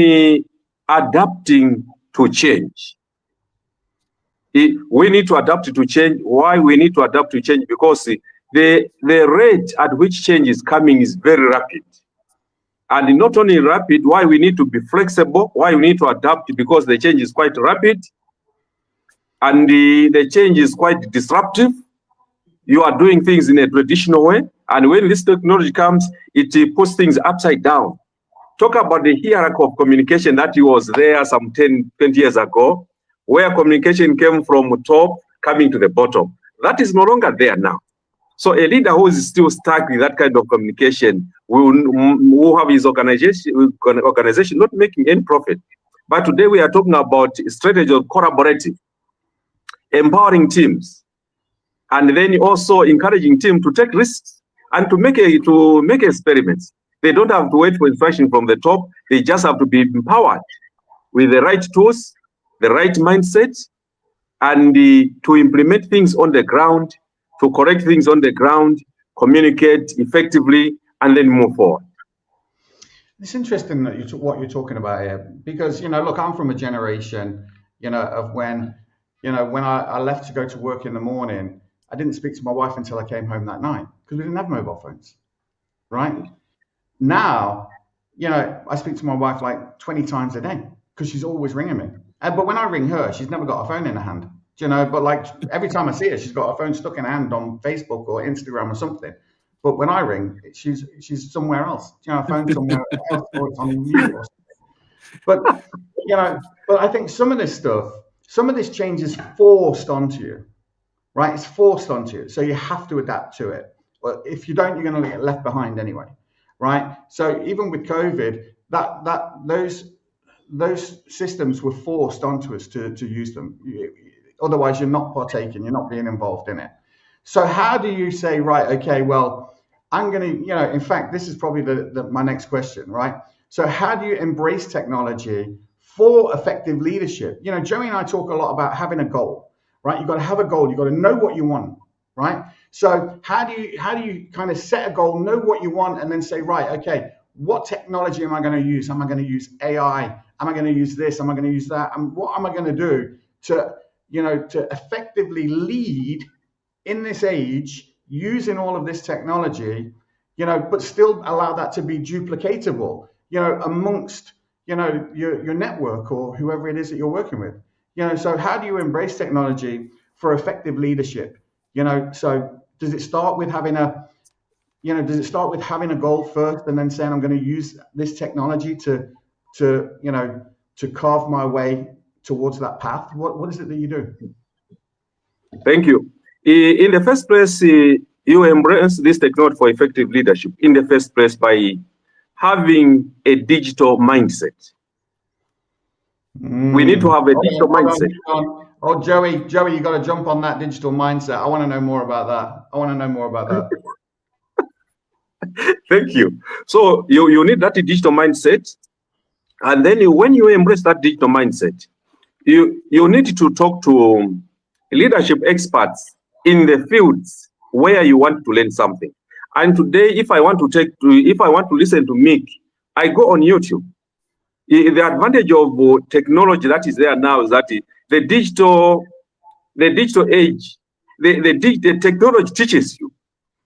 adapting to change. We need to adapt to change. Why we need to adapt to change? Because the rate at which change is coming is very rapid. And not only rapid, why we need to be flexible, why we need to adapt, because the change is quite rapid and the change is quite disruptive. You are doing things in a traditional way, and when this technology comes, it puts things upside down. Talk about the hierarchy of communication that was there some 10, 20 years ago, where communication came from top coming to the bottom. That is no longer there now. So a leader who is still stuck with that kind of communication will have his organization not making any profit. But today we are talking about a strategy of collaborative, empowering teams, and then also encouraging teams to take risks and to make experiments. They don't have to wait for instruction from the top. They just have to be empowered with the right tools, the right mindset, and to implement things on the ground, to correct things on the ground, communicate effectively, and then move forward. It's interesting that what you're talking about here, because, look, I'm from a generation, of when I left to go to work in the morning, I didn't speak to my wife until I came home that night because we didn't have mobile phones, right? Now, I speak to my wife like 20 times a day because she's always ringing me. But when I ring her, she's never got a phone in her hand, but like every time I see her, she's got her phone stuck in her hand on Facebook or Instagram or something. But when I ring, she's somewhere else, her phone's somewhere else, or it's on mute or something. But I think some of this change is forced onto you, right? It's forced onto you. So you have to adapt to it. But if you don't, you're going to get left behind anyway, right? So even with COVID, those systems were forced onto us to use them. Otherwise, you're not partaking, you're not being involved in it. So how do you say, right, okay, well, I'm going to, in fact, this is probably my next question, right? So how do you embrace technology for effective leadership? Joey and I talk a lot about having a goal, right? You've got to have a goal. You've got to know what you want, right? So how do you kind of set a goal, know what you want, and then say, right, okay, what technology am I going to use? Am I going to use AI? Am I going to use this? Am I going to use that? And what am I going to do to effectively lead in this age using all of this technology, but still allow that to be duplicatable, amongst, your network or whoever it is that you're working with. So how do you embrace technology for effective leadership? So does it start with having a goal first and then saying I'm going to use this technology to carve my way towards that path? What is it that you do? Thank you. In the first place, you embrace this technology for effective leadership in the first place by having a digital mindset. We need to have a digital mindset. Oh, Joey, you got to jump on that digital mindset. I want to know more about that. Thank you. So you need that digital mindset. And then when you embrace that digital mindset, you need to talk to leadership experts in the fields where you want to learn something. And today, if I want to listen to Mick, I go on YouTube. The advantage of technology that is there now is that the digital age, the technology teaches you.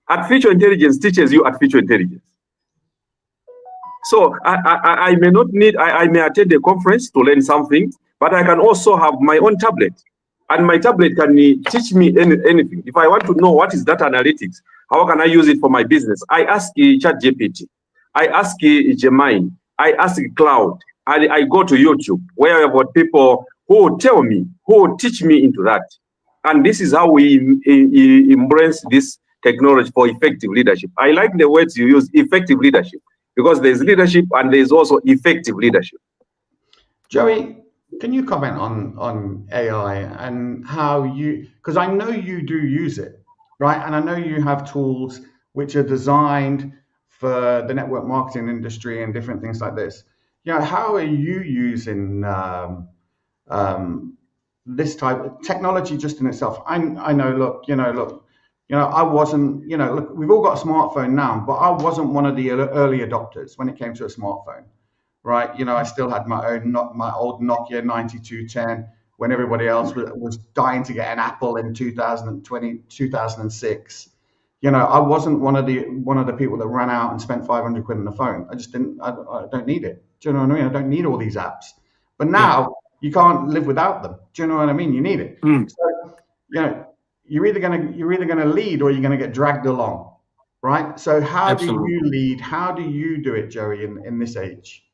Artificial intelligence teaches you artificial intelligence. So I may not need, I may attend a conference to learn something, but I can also have my own tablet. And my tablet can teach me anything. If I want to know what is data analytics, how can I use it for my business? I ask ChatGPT, I ask Gemini, I ask Cloud, I go to YouTube, where I've got people who tell me, who teach me into that. And this is how we embrace this technology for effective leadership. I like the words you use, effective leadership, because there's leadership and there's also effective leadership. Joey, can you comment on AI and how because I know you do use it, right? And I know you have tools which are designed for the network marketing industry and different things like this. How are you using this type of technology just in itself? I know, look, I wasn't, look, we've all got a smartphone now, but I wasn't one of the early adopters when it came to a smartphone, right? I still had my old Nokia 9210 when everybody else was dying to get an Apple in 2020, 2006. I wasn't one of the people that ran out and spent 500 quid on the phone. I just didn't. I don't need it. Do you know what I mean? I don't need all these apps. But now you can't live without them. Do you know what I mean? You need it. So you're either gonna lead or you're gonna get dragged along, right? So how Absolutely. do you lead? How do you do it, Joey, in this age?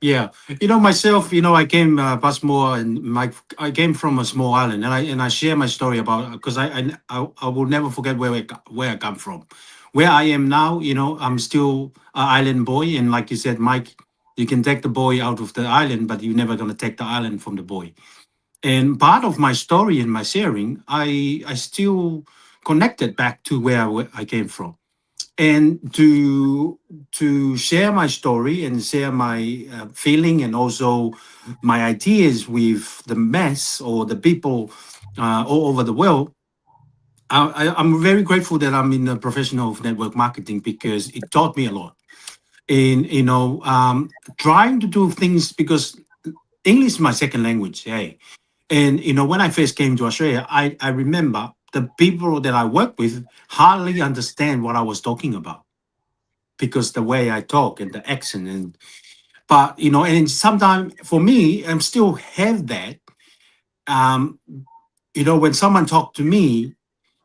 Yeah, myself, I came Passmore and I came from a small island, and I share my story about, because I will never forget where I come from, where I am now. I'm still an island boy, and like you said, Mike, you can take the boy out of the island, but you're never gonna take the island from the boy. And part of my story and my sharing, I still connected back to where I came from, and to share my story and share my feeling and also my ideas with the mass or the people all over the world. I'm very grateful that I'm in the profession of network marketing, because it taught me a lot in trying to do things, because English is my second language. Hey, and when I first came to Australia, I remember the people that I work with hardly understand what I was talking about, because the way I talk and the accent, but and sometimes for me, I'm still have that. Um, when someone talk to me,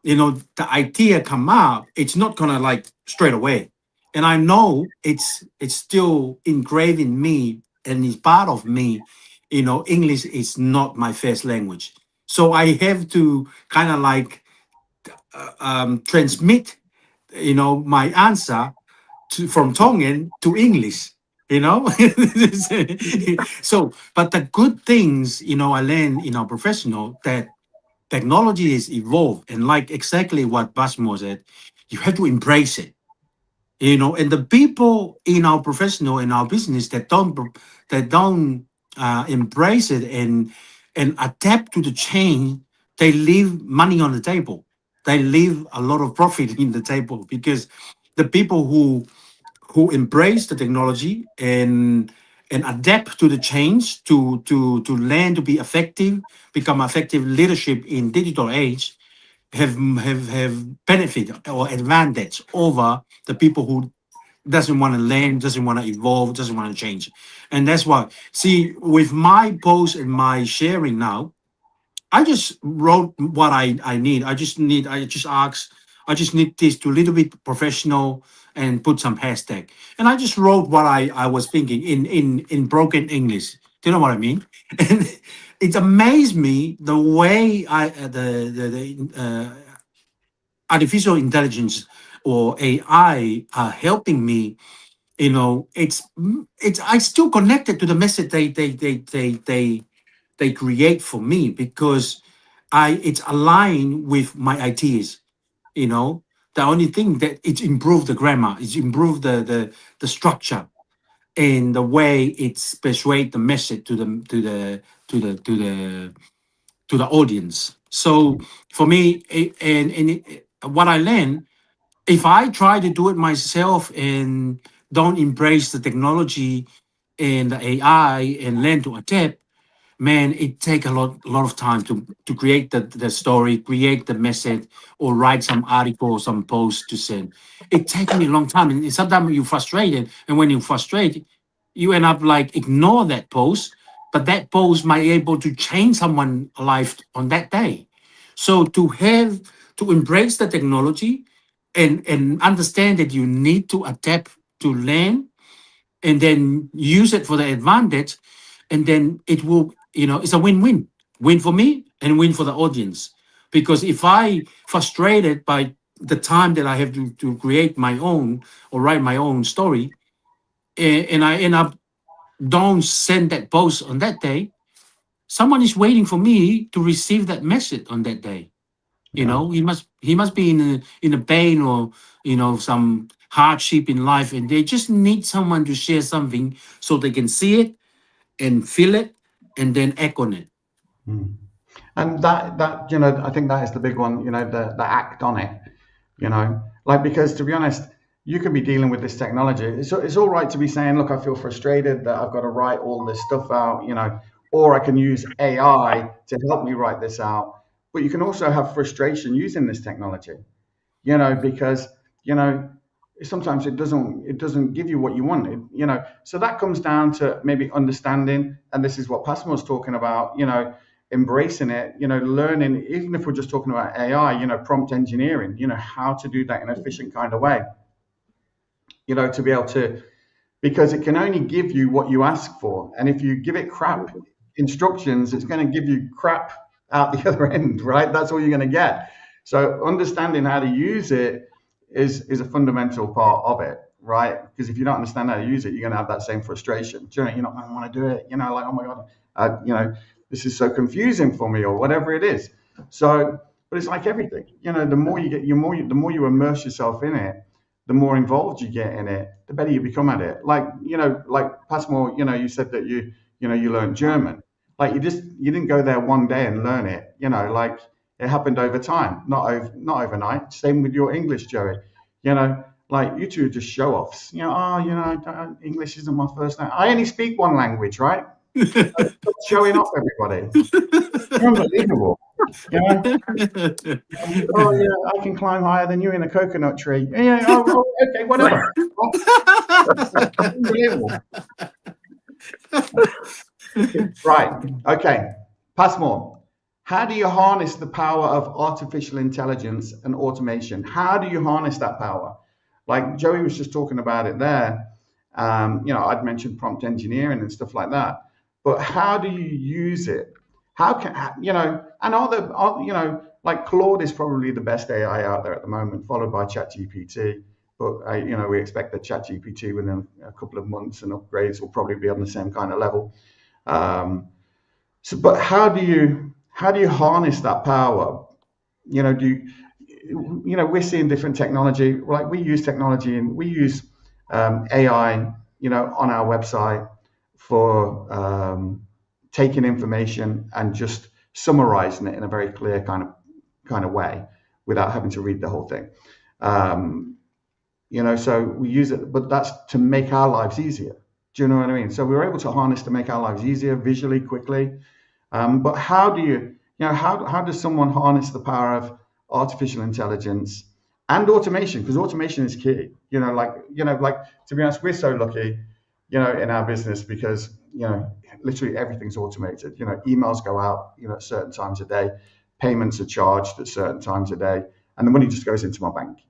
the idea come out, it's not gonna like straight away, and I know it's still engraved in me and it's part of me. English is not my first language, so I have to kind of like transmit my answer from Tongan to English, so, but the good things, I learned in our professional, that technology is evolved, and like exactly what Passmore said, you have to embrace it, and the people in our professional, in our business, that don't embrace it and adapt to the change, they leave money on the table. They leave a lot of profit in the table, because the people who embrace the technology and adapt to the change, to learn to be effective, become effective leadership in digital age, have benefit or advantage over the people who doesn't want to learn, doesn't want to evolve, doesn't want to change. And that's why, see, with my post and my sharing now, I just wrote what I need. I just need this to a little bit professional and put some hashtag. And I just wrote what I was thinking in broken English. Do you know what I mean? And it amazed me the way the artificial intelligence or AI are helping me. It's I still connected to the message they create for me, because it's aligned with my ideas. The only thing that it's improved the grammar, it's improved the structure, and the way it's persuade the message to the audience. So for me, what I learned, if I try to do it myself and don't embrace the technology and the AI and learn to adapt, man, it take a lot of time to create the story, create the message, or write some article or some post to send. It takes me a long time, and sometimes you're frustrated, and when you're frustrated, you end up like ignore that post, but that post might be able to change someone's life on that day. So to embrace the technology and understand that you need to adapt to learn and then use it for the advantage, and then it will, it's a win-win. Win for me and win for the audience. Because if I frustrated by the time that I have to create my own or write my own story, and I end up don't send that post on that day, someone is waiting for me to receive that message on that day. He must be in a pain or some hardship in life, and they just need someone to share something so they can see it and feel it and then act on it. And that I think that is the big one, the act on it, because to be honest, you could be dealing with this technology. It's all right to be saying, look, I feel frustrated that I've got to write all this stuff out, or I can use AI to help me write this out. But you can also have frustration using this technology, because, sometimes it doesn't give you what you wanted, So that comes down to maybe understanding, and this is what Passmore's talking about, embracing it, learning, even if we're just talking about AI, prompt engineering, how to do that in an efficient kind of way, to be able to, because it can only give you what you ask for. And if you give it crap instructions, it's going to give you crap out the other end, right? That's all you're going to get. So understanding how to use it is a fundamental part of it, right? Because if you don't understand how to use it, you're going to have that same frustration. You're not going to want to do it, like, oh my God, this is so confusing for me, or whatever it is. So, but it's like everything, the more you get, the more you immerse yourself in it, the more involved you get in it, the better you become at it. Like, like Passmore, you said that you learned German. Like you didn't go there one day and learn it, like it happened over time, not overnight. Same with your English, Joey. Like you two are just show offs. English isn't my first language. I only speak one language, right? Stop showing off, everybody. Unbelievable. Oh yeah, I can climb higher than you in a coconut tree. Yeah. Oh, okay, whatever. Unbelievable. Right. Okay. Passmore. How do you harness the power of artificial intelligence and automation? How do you harness that power? Like Joey was just talking about it there. I'd mentioned prompt engineering and stuff like that. But how do you use it? How can and like Claude is probably the best AI out there at the moment, followed by ChatGPT. But we expect that ChatGPT within a couple of months and upgrades will probably be on the same kind of level. But how do you harness that power? We're seeing different technology. Like we use technology and we use AI, on our website for taking information and just summarizing it in a very clear kind of way without having to read the whole thing. So we use it, but that's to make our lives easier. Do you know what I mean? So we were able to harness to make our lives easier visually, quickly. But how do you, how does someone harness the power of artificial intelligence and automation? Because automation is key. Like to be honest, we're so lucky, in our business because literally everything's automated. Emails go out, at certain times a day, payments are charged at certain times a day, and the money just goes into my bank.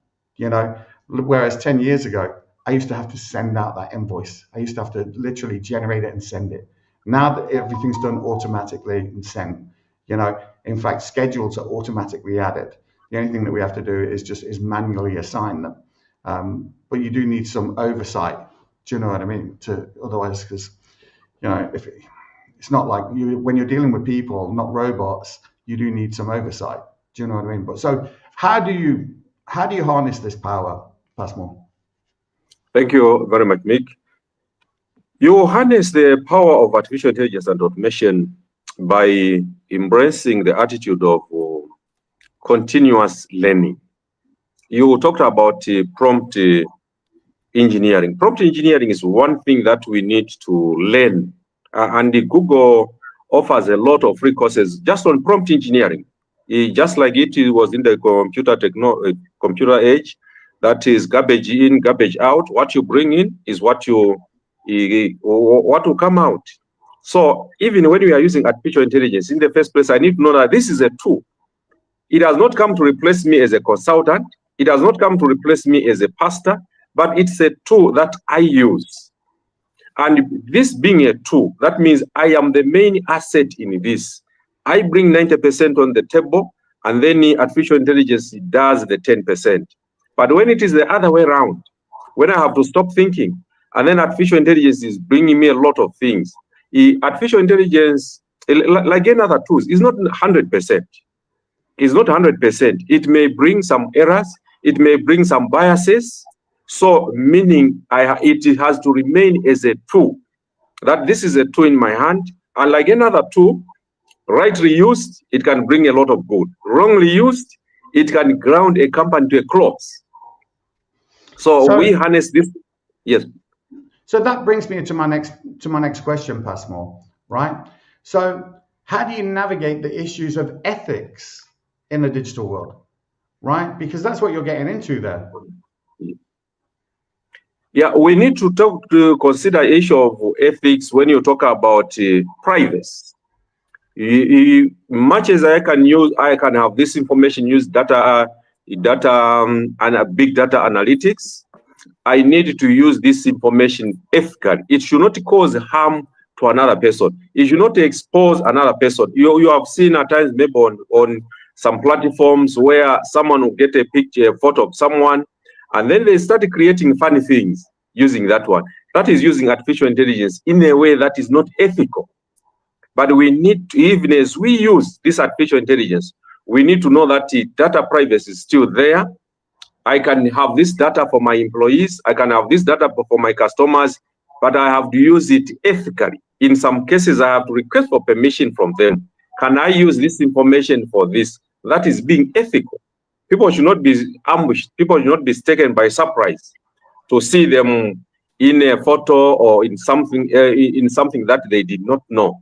Whereas 10 years ago, I used to have to send out that invoice. I used to have to literally generate it and send it. Now that everything's done automatically and sent, in fact, schedules are automatically added. The only thing that we have to do is manually assign them. But you do need some oversight. Do you know what I mean? Otherwise, because if it's not like when you're dealing with people, not robots, you do need some oversight. Do you know what I mean? But so how do you harness this power, Passmore? Thank you very much, Mick. You harness the power of artificial intelligence and automation by embracing the attitude of continuous learning. You talked about prompt engineering. Prompt engineering is one thing that we need to learn. And Google offers a lot of free courses just on prompt engineering. Just like it was in the computer age, that is garbage in, garbage out. What you bring in is what will come out. So even when we are using artificial intelligence, in the first place, I need to know that this is a tool. It has not come to replace me as a consultant. It has not come to replace me as a pastor, but it's a tool that I use. And this being a tool, that means I am the main asset in this. I bring 90% on the table, and then artificial intelligence does the 10%. But when it is the other way around, when I have to stop thinking, and then artificial intelligence is bringing me a lot of things, artificial intelligence, like any other tools, is not 100%. It's not 100%. It may bring some errors. It may bring some biases. So meaning it has to remain as a tool, that this is a tool in my hand. And like another tool, rightly used, it can bring a lot of good. Wrongly used, it can ground a company to a close. So we harness this. Yes. So that brings me to my next question, Passmore, right? So how do you navigate the issues of ethics in the digital world, right? Because that's what you're getting into there. Yeah, we need to consider issue of ethics when you talk about privacy. Much as I can have this information, use data and big data analytics. I need to use this information ethically. It should not cause harm to another person. It should not expose another person. You have seen at times maybe on some platforms where someone will get a picture, a photo of someone, and then they start creating funny things using that one. That is using artificial intelligence in a way that is not ethical. But we need to, even as we use this artificial intelligence, we need to know that data privacy is still there. I can have this data for my employees. I can have this data for my customers, but I have to use it ethically. In some cases, I have to request for permission from them. Can I use this information for this? That is being ethical. People should not be ambushed. People should not be taken by surprise to see them in a photo or in something that they did not know.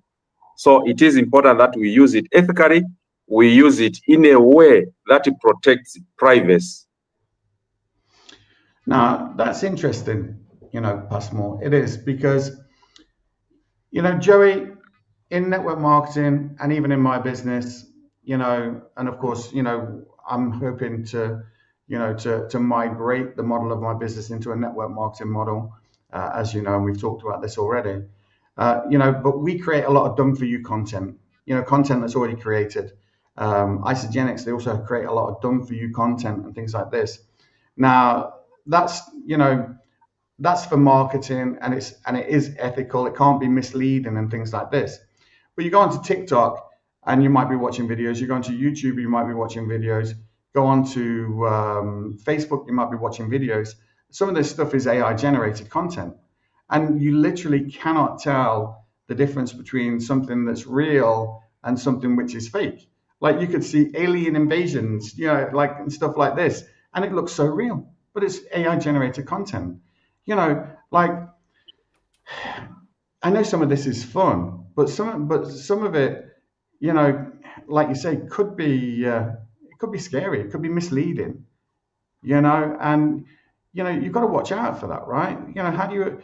So it is important that we use it ethically. We use it in a way that it protects privacy. Now, that's interesting, Passmore. It is, because, Joey, in network marketing and even in my business, and of course, I'm hoping to migrate the model of my business into a network marketing model, as you know, and we've talked about this already. But we create a lot of done for you content, content that's already created. Isogenics, they also create a lot of done for you content and things like this. Now, that's for marketing, and it is ethical. It can't be misleading and things like this. But you go onto TikTok and you might be watching videos. You go onto YouTube, you might be watching videos. Go onto Facebook, you might be watching videos. Some of this stuff is AI generated content, and you literally cannot tell the difference between something that's real and something which is fake. Like, you could see alien invasions, and stuff like this, and it looks so real, but it's AI generated content. I know some of this is fun, but some of it, like you say, could be scary. It could be misleading, and you've got to watch out for that, right? How do you?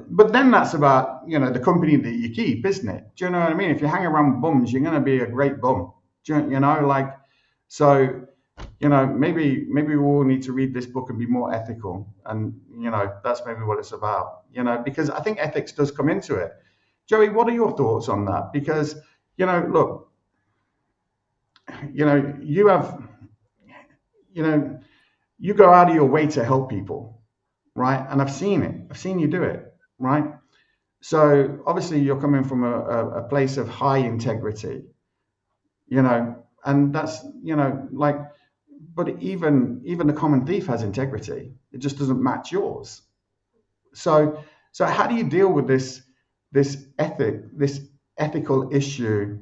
But then that's about the company that you keep, isn't it? Do you know what I mean? If you hang around bums, you're going to be a great bum. So maybe we all need to read this book and be more ethical, and that's maybe what it's about. Because I think ethics does come into it. Joey, what are your thoughts on that? Because look, you have you go out of your way to help people, right? And I've seen it. I've seen you do it, right? So obviously you're coming from a place of high integrity, and that's but even the common thief has integrity. It just doesn't match yours. So So how do you deal with this ethical issue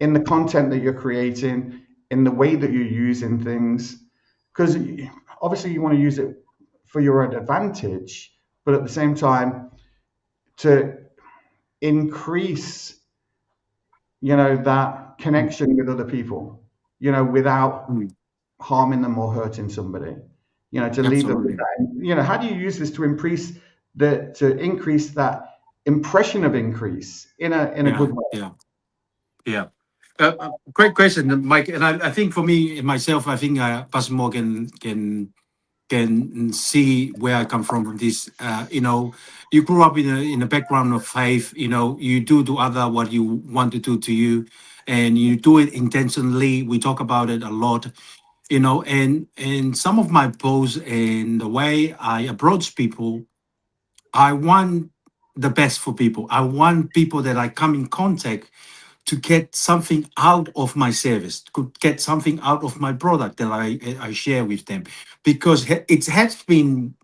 in the content that you're creating, in the way that you're using things? Because obviously you want to use it for your own advantage, but at the same time to increase, that connection with other people, without harming them or hurting somebody, to leave them with Absolutely. that. How do you use this to increase that impression of increase in a Yeah, good way? yeah. Great question, Mike. And I think for me myself, I think Passmore can see where I come from this. You grew up in a background of faith. You do other what you want to do to you, and you do it intentionally. We talk about it a lot. And some of my posts and the way I approach people, I want the best for people. I want people that I come in contact to get something out of my service, to get something out of my product that I share with them, because it has been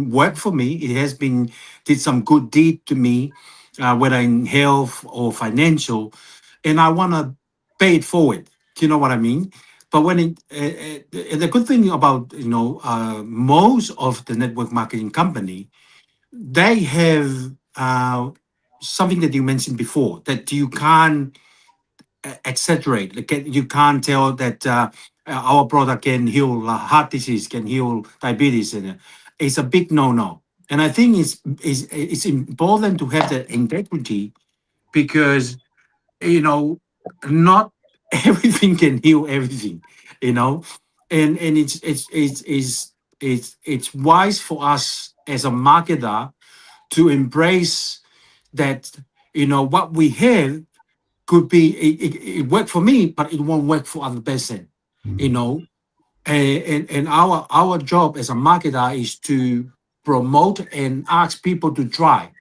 work for me. It has been did some good deed to me, whether in health or financial, and I want to pay it forward. Do you know what I mean? But when the good thing about most of the network marketing company, they have something that you mentioned before, that you can't exaggerate. Like, you can't tell that our product can heal heart disease, can heal diabetes, and it's a big no-no. And I think it's important to have that integrity, because not everything can heal everything, you know, and it's wise for us as a marketer to embrace that. What we have could be it worked for me, but it won't work for other person. you know and our job as a marketer is to promote and ask people to try.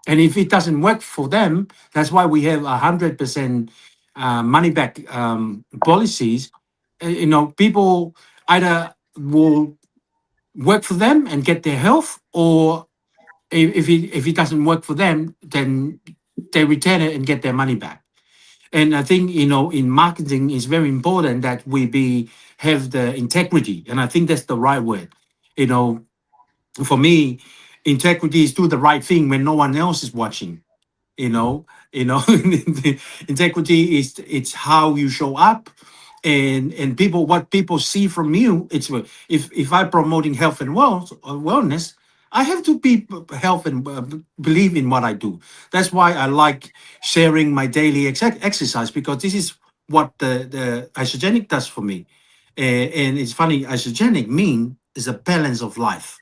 And if it doesn't work for them, that's why we have 100% money back policies. People either will work for them and get their health, or if it doesn't work for them, then they return it and get their money back. And I think, in marketing, it's very important that we have the integrity. And I think that's the right word. You know, for me, integrity is do the right thing when no one else is watching. you know Integrity is, it's how you show up, and people, what people see from you. It's, if I'm promoting health and wellness, I have to be health and believe in what I do. That's why I like sharing my daily exercise, because this is what the isogenic does for me. And it's funny, isogenic mean is a balance of life.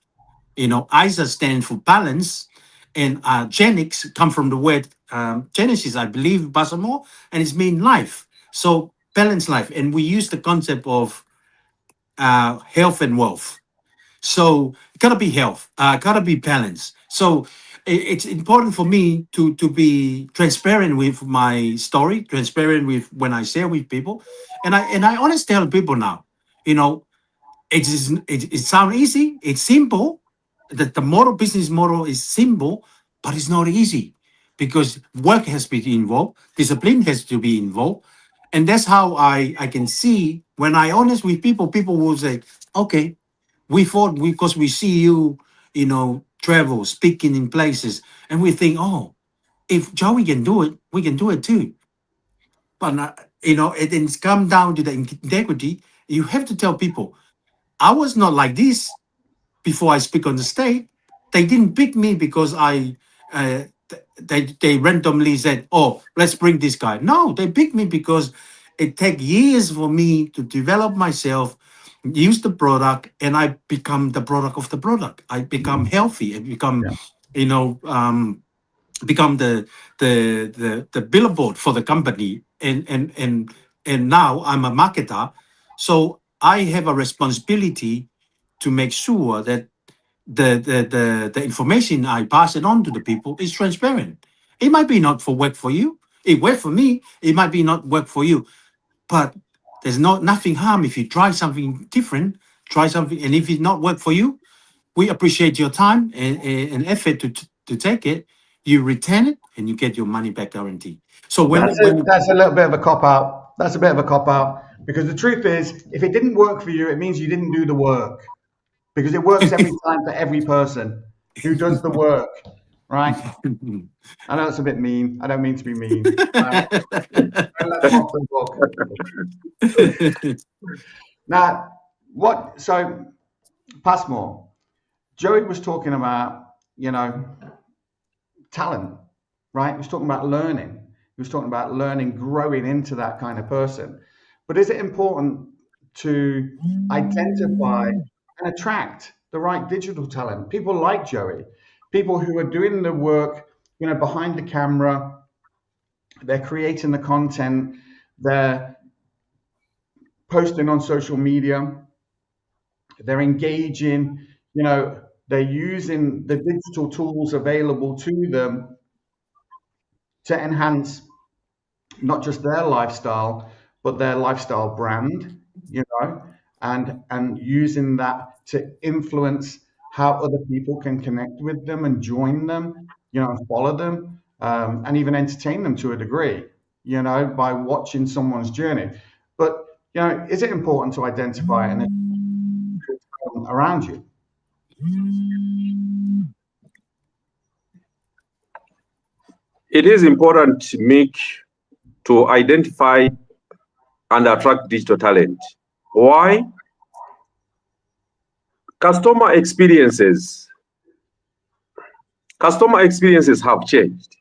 ISA stands for balance, and genics come from the word Genesis, I believe, Passmore, and it's mean life. So balanced life, and we use the concept of health and wealth. So gotta be health, gotta be balance. So it's important for me to be transparent with my story, transparent with when I share with people, and I always tell people now, you know, it sounds easy, it's simple. The model, business model is simple, but it's not easy, because work has to be involved, discipline has to be involved. And that's how I can see, when I honest with people, people will say, okay, we thought, because we see you, travel, speaking in places, and we think, oh, if Joey can do it, we can do it too. But it's come down to the integrity. You have to tell people, I was not like this before I speak on the stage. They didn't pick me because they randomly said, oh, let's bring this guy. No, they picked me because it take years for me to develop myself, use the product, and I become the product of the product. I become healthy and become, become the billboard for the company. And now I'm a marketer, so I have a responsibility to make sure that the information I pass it on to the people is transparent. It might be not for work for you. It worked for me. It might be not work for you. But there's nothing harm if you try something different, try something, and if it not work for you, we appreciate your time and effort to take it, you return it and you get your money back guaranteed. So That's a little bit of a cop out. That's a bit of a cop out, because the truth is, if it didn't work for you, it means you didn't do the work, because it works every time for every person who does the work, right? I know it's a bit mean. I don't mean to be mean. Don't let them off the hook. Now, so Passmore, Joey was talking about, talent, right? He was talking about learning. He was talking about learning, growing into that kind of person. But is it important to identify and attract the right digital talent? People like Joey, people who are doing the work, behind the camera, they're creating the content, they're posting on social media, they're engaging, they're using the digital tools available to them to enhance not just their lifestyle, but their lifestyle brand, and using that to influence how other people can connect with them and join them, and follow them, and even entertain them to a degree, by watching someone's journey. But, is it important to identify and around you? It is important to identify and attract digital talent. Why? Customer experiences have changed.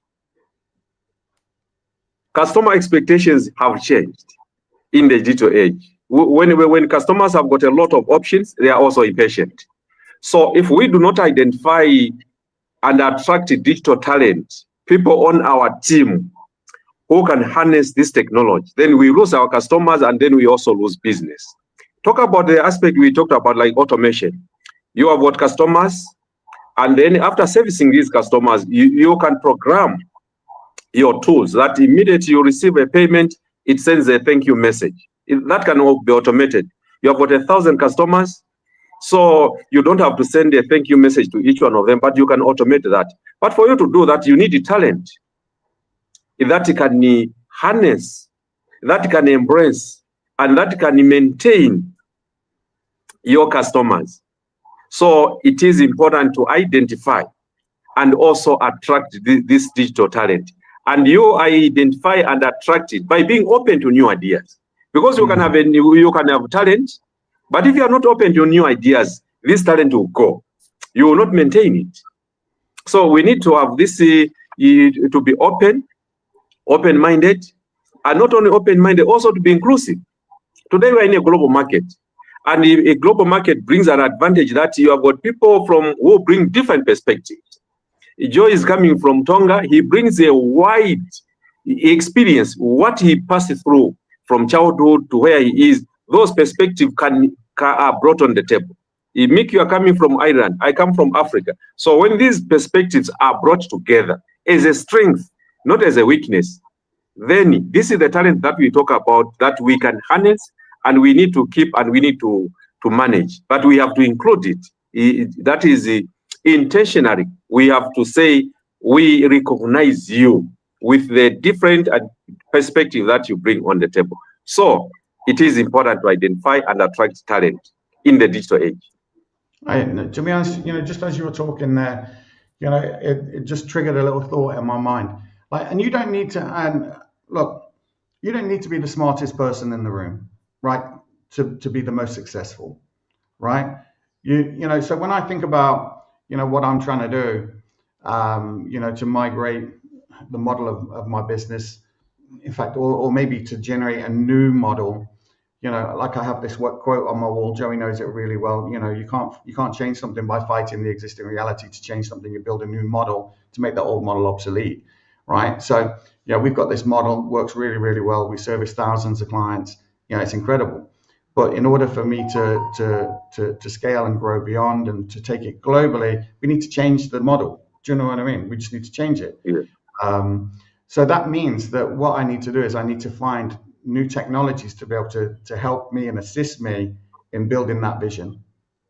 Customer expectations have changed in the digital age. When customers have got a lot of options, they are also impatient. So if we do not identify and attract digital talent, people on our team who can harness this technology, then we lose our customers, and then we also lose business. Talk about the aspect we talked about, like automation. You have got customers, and then after servicing these customers, you can program your tools that immediately you receive a payment, it sends a thank you message. That can all be automated. You have got 1,000 customers, so you don't have to send a thank you message to each one of them, but you can automate that. But for you to do that, you need talent that can harness, that can embrace, and that can maintain your customers. So it is important to identify and also attract this digital talent. And you identify and attract it by being open to new ideas. Because you can have talent, but if you are not open to new ideas, this talent will go. You will not maintain it. So we need to have this to be open-minded, and not only open-minded, also to be inclusive. Today we are in a global market, and a global market brings an advantage that you have got people who bring different perspectives. Joe is coming from Tonga. He brings a wide experience, what he passed through from childhood to where he is. Those perspectives are brought on the table. Mick, you are coming from Ireland. I come from Africa. So when these perspectives are brought together as a strength, not as a weakness, then this is the talent that we talk about, that we can harness, and we need to keep, and we need to manage. But we have to include it. That is intentionally. We have to say, we recognize you with the different perspective that you bring on the table. So it is important to identify and attract talent in the digital age. To be honest, just as you were talking there, it just triggered a little thought in my mind. And you don't need to, and look, you don't need to be the smartest person in the room, right, to be the most successful, right? So when I think about, what I'm trying to do, to migrate the model of my business, in fact, or maybe to generate a new model, like I have this quote on my wall. Joey knows it really well. You can't change something by fighting the existing reality. To change something, you build a new model to make that old model obsolete, right? So we've got this model, works really, really well. We service thousands of clients. It's incredible. But in order for me to scale and grow beyond and to take it globally, we need to change the model. Do you know what I mean? We just need to change it. Yeah. So that means that what I need to do is I need to find new technologies to be able to help me and assist me in building that vision.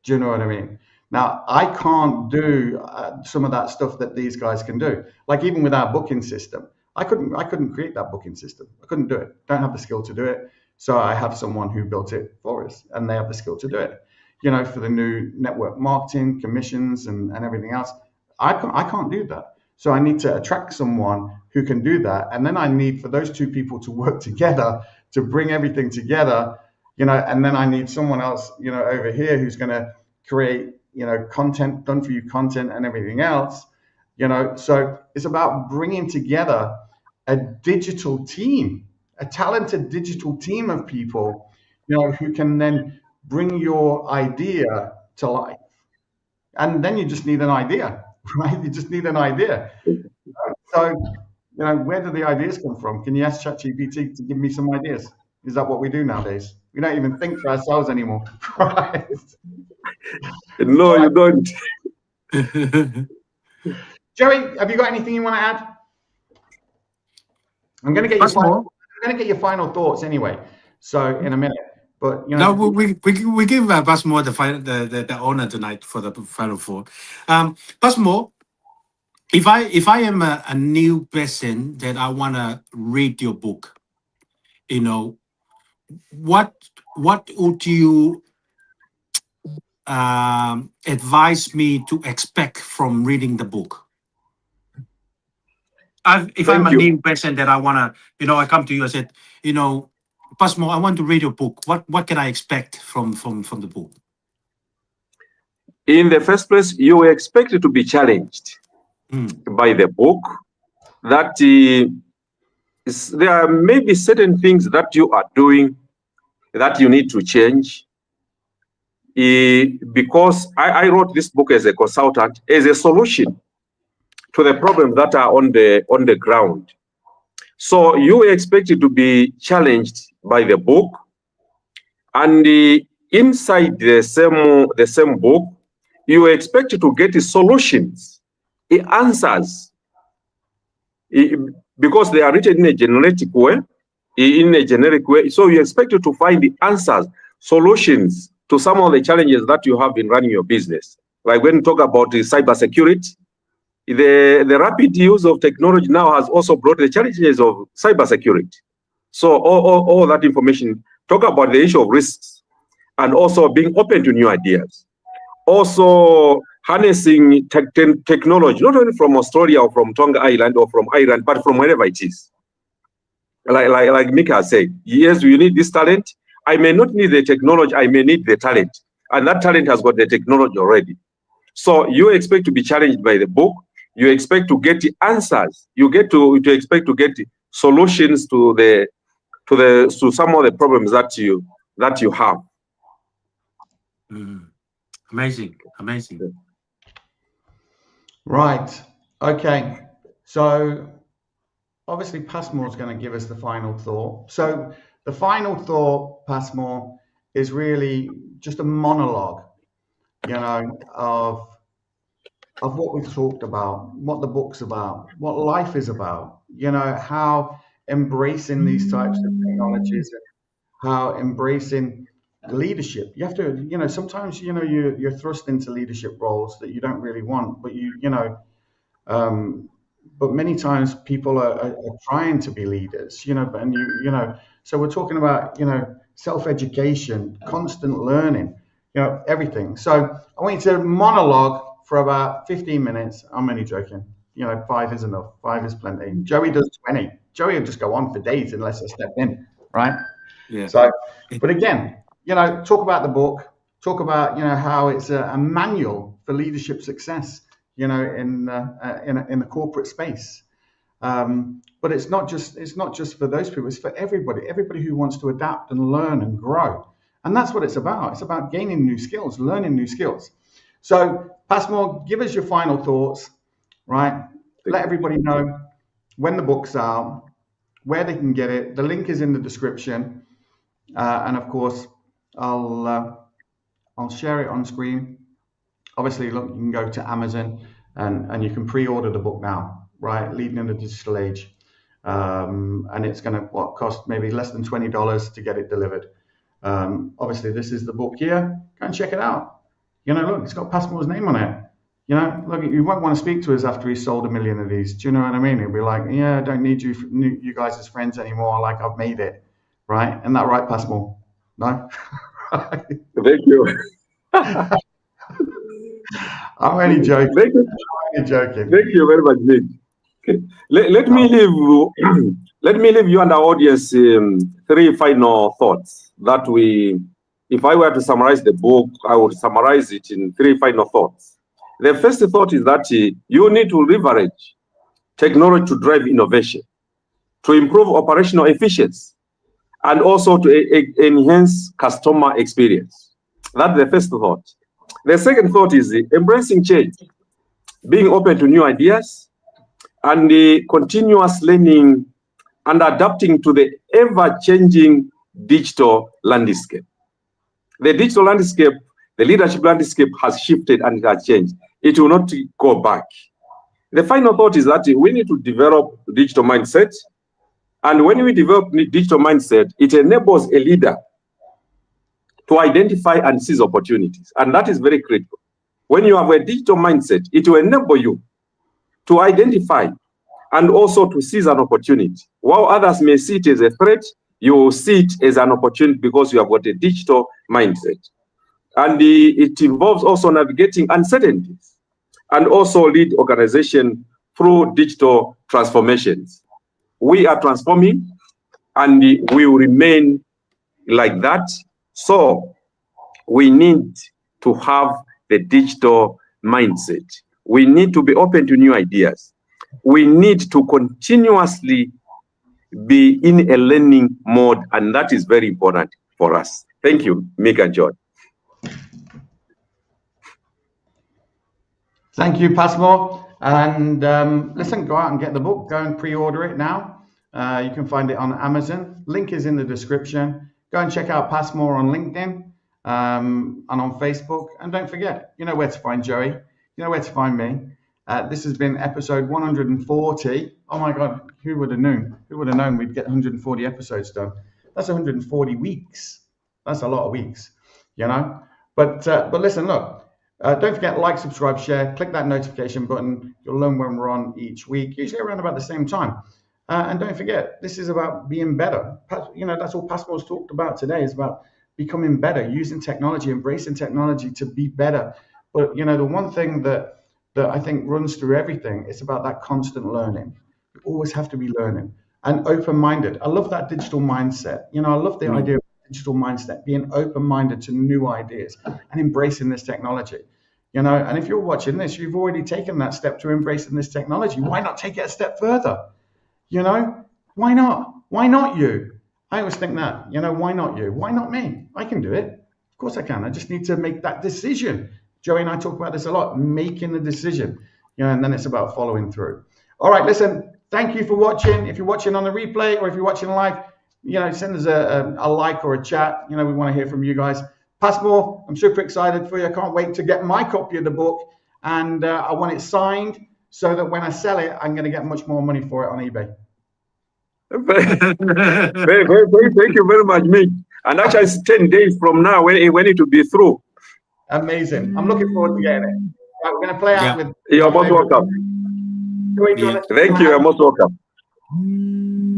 Do you know what I mean? Now, I can't do some of that stuff that these guys can do. Like even with our booking system, I couldn't create that booking system. I couldn't do it. Don't have the skill to do it. So I have someone who built it for us, and they have the skill to do it. You know, for the new network marketing, commissions, and everything else, I can't do that. So I need to attract someone who can do that, and then I need for those two people to work together to bring everything together. You know, and then I need someone else, you know, over here who's going to create, you know, content, done for you content and everything else. You know, so it's about bringing together a digital team, a talented digital team of people, you know, who can then bring your idea to life. And then you just need an idea, right? You just need an idea. So, you know, where do the ideas come from? Can you ask ChatGPT to give me some ideas? Is that what we do nowadays? We don't even think for ourselves anymore, right? No, you don't. Joey, have you got anything you want to add? I'm going to get your final thoughts anyway. So in a minute, but you know, No, we give Passmore the honor tonight for the final thought. Passmore, if I am a new person that I want to read your book, you know, what would you advise me to expect from reading the book? If I'm a new person that I want to, you know, I come to you, I said, you know, Passmore, I want to read your book. What can I expect from the book? In the first place, you were expected to be challenged by the book, that there are maybe certain things that you are doing that you need to change. Because I wrote this book as a consultant, as a solution to the problems that are on the ground. So you were expected to be challenged by the book, and inside the same book, you were expected to get the solutions, the answers, because they are written in a generic way. So you expected to find the answers, solutions to some of the challenges that you have in running your business. Like when you talk about cybersecurity, the rapid use of technology now has also brought the challenges of cybersecurity. So all that information, talk about the issue of risks, and also being open to new ideas. Also harnessing technology, not only from Australia or from Tonga Island or from Ireland, but from wherever it is. Like Mika said, yes, you need this talent. I may not need the technology, I may need the talent. And that talent has got the technology already. So you expect to be challenged by the book. You expect to get the answers. You get to expect to get solutions to some of the problems that you have. Amazing. right. Okay. So obviously Passmore is going to give us the final thought. So the final thought, Passmore, is really just a monologue, you know, of what we've talked about, what the book's about, what life is about, you know, how embracing these types of technologies, how embracing leadership. You have to, you know, sometimes, you know, you're thrust into leadership roles that you don't really want, but but many times people are trying to be leaders, you know, and you know, so we're talking about, you know, self-education, constant learning, you know, everything. So I want you to monologue for about 15 minutes. I'm only joking. You know, 5 is enough. 5 is plenty. Joey does 20. Joey will just go on for days unless I step in, right? Yeah. So, but again, you know, talk about the book, talk about, you know, how it's a manual for leadership success, you know, in the corporate space. But it's not just for those people, it's for everybody who wants to adapt and learn and grow. And that's what it's about. It's about gaining new skills, learning new skills. So Passmore, give us your final thoughts, right? Let everybody know when the book's out, where they can get it. The link is in the description. And of course, I'll share it on screen. Obviously, look, you can go to Amazon and you can pre-order the book now, right? Leading in the Digital Age. And it's going to cost maybe less than $20 to get it delivered. Obviously, this is the book here. Go and check it out. look, it's got Passmore's name on it. Look, you won't want to speak to us after he's sold 1 million of these. Do you know what I mean? He'll be like, yeah, I don't need you guys as friends anymore. Like, I've made it, right? Isn't that right, Passmore? No? Thank you. I'm only joking. Thank you. I'm only joking. Thank you very much, Nick. Okay. Let me leave you and our audience 3 final thoughts that if I were to summarize the book, I would summarize it in 3 final thoughts. The first thought is that you need to leverage technology to drive innovation, to improve operational efficiency, and also to enhance customer experience. That's the first thought. The second thought is embracing change, being open to new ideas, and continuous learning and adapting to the ever-changing digital landscape. The digital landscape, the leadership landscape has shifted and it has changed. It will not go back. The final thought is that we need to develop digital mindset. And when we develop digital mindset, it enables a leader to identify and seize opportunities. And that is very critical. When you have a digital mindset, it will enable you to identify and also to seize an opportunity. While others may see it as a threat, you will see it as an opportunity because you have got a digital mindset. And it involves also navigating uncertainties and also lead organization through digital transformations. We are transforming and we will remain like that. So we need to have the digital mindset. We need to be open to new ideas. We need to continuously be in a learning mode, and that is very important for us. Thank you, Mika and Joye. Thank you, Passmore. And listen, go out and get the book. Go and pre-order it now. You can find it on Amazon. Link is in the description. Go and check out Passmore on LinkedIn and on Facebook. And don't forget, you know where to find Joey. You know where to find me. This has been episode 140. Oh my God, who would have known? Who would have known we'd get 140 episodes done? That's 140 weeks. That's a lot of weeks, But listen, look, don't forget, like, subscribe, share, click that notification button. You'll learn when we're on each week, usually around about the same time. And don't forget, this is about being better. That's all Passmore's talked about today, is about becoming better, using technology, embracing technology to be better. But, the one thing that I think runs through everything, it's about that constant learning. You always have to be learning and open-minded. I love that digital mindset. I love the idea of digital mindset, being open-minded to new ideas and embracing this technology. And if you're watching this, you've already taken that step to embracing this technology. Why not take it a step further? Why not? Why not you? I always think that, why not you? Why not me? I can do it. Of course I can. I just need to make that decision. Joey and I talk about this a lot, making the decision, and then it's about following through. All right, listen, thank you for watching. If you're watching on the replay or if you're watching live, send us a like or a chat. We want to hear from you guys. Passmore, I'm super excited for you. I can't wait to get my copy of the book, and I want it signed so that when I sell it, I'm going to get much more money for it on eBay. Thank you very much, Mick. And actually, it's 10 days from now when it will be through. Amazing. I'm looking forward to getting it. Right, we're going to play out with... You're most welcome. Thank you. You're most welcome.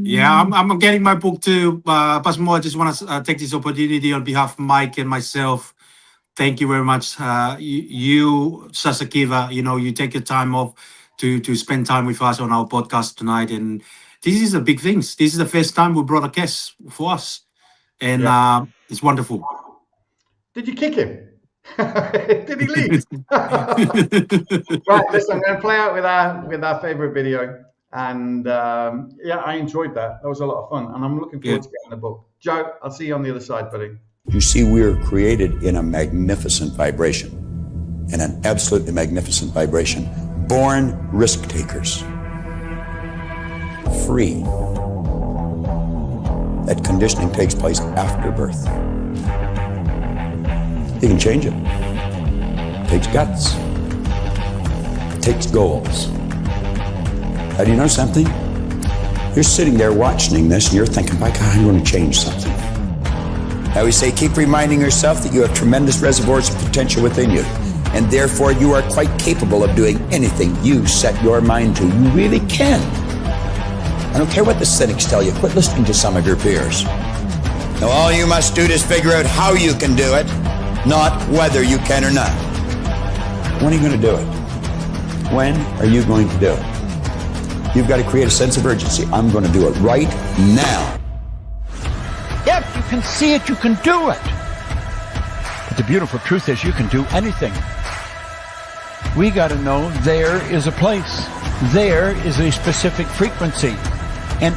Yeah, I'm getting my book too. Passmore, I just want to take this opportunity on behalf of Mike and myself. Thank you very much. You, Sasakiva, you take your time off to spend time with us on our podcast tonight. And this is a big thing. This is the first time we brought a guest for us. And it's wonderful. Did you kick him? Did he leave? Right, listen, I'm going to play out with our favorite video. And I enjoyed that. That was a lot of fun. And I'm looking forward to getting the book. Joe, I'll see you on the other side, buddy. You see, we are created in a magnificent vibration, in an absolutely magnificent vibration. Born risk takers. Free. That conditioning takes place after birth. You can change it. It takes guts. It takes goals. Now, do you know something? You're sitting there watching this and you're thinking, by God, I'm going to change something. I always say keep reminding yourself that you have tremendous reservoirs of potential within you, and therefore you are quite capable of doing anything you set your mind to. You really can. I don't care what the cynics tell you. Quit listening to some of your peers. Now all you must do is figure out how you can do it, not whether you can or not. When are you going to do it? When are you going to do it? You've got to create a sense of urgency. I'm going to do it right now. If you can see it, you can do it. But the beautiful truth is you can do anything. We got to know there is a place. There is a specific frequency. And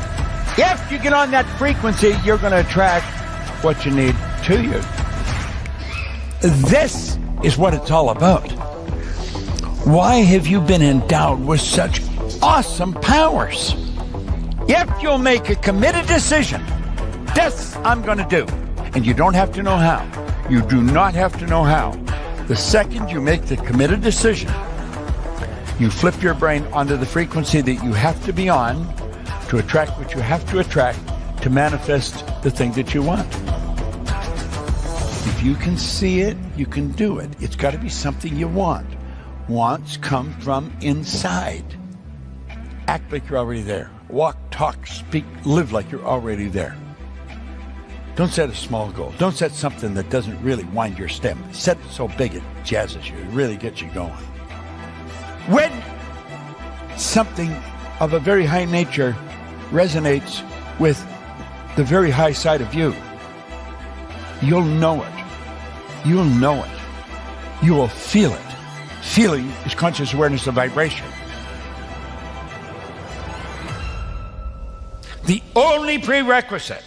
if you get on that frequency, you're going to attract what you need to you. This is what it's all about. Why have you been endowed with such awesome powers? If you'll make a committed decision, this I'm going to do. And you don't have to know how. You do not have to know how. The second you make the committed decision, you flip your brain onto the frequency that you have to be on to attract what you have to attract to manifest the thing that you want. If you can see it, you can do it. It's got to be something you want. Wants come from inside. Act like you're already there. Walk, talk, speak, live like you're already there. Don't set a small goal. Don't set something that doesn't really wind your stem. Set it so big it jazzes you. It really gets you going. When something of a very high nature resonates with the very high side of you, you'll know it. You'll know it. You will feel it. Feeling is conscious awareness of vibration. The only prerequisite,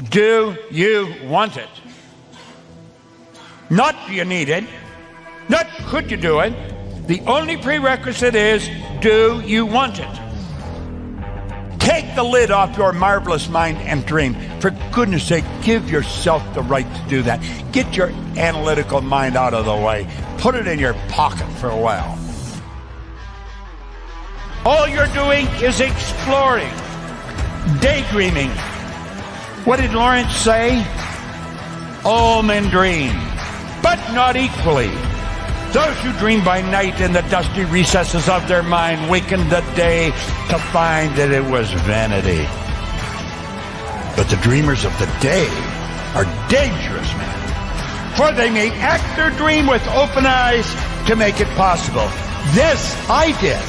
do you want it? Not do you need it, not could you do it. The only prerequisite is, do you want it? Take the lid off your marvelous mind and dream. For goodness sake, give yourself the right to do that. Get your analytical mind out of the way. Put it in your pocket for a while. All you're doing is exploring, daydreaming. What did Lawrence say? All men dream, but not equally. Those who dream by night in the dusty recesses of their mind waken the day to find that it was vanity. But the dreamers of the day are dangerous men, for they may act their dream with open eyes to make it possible. This I did.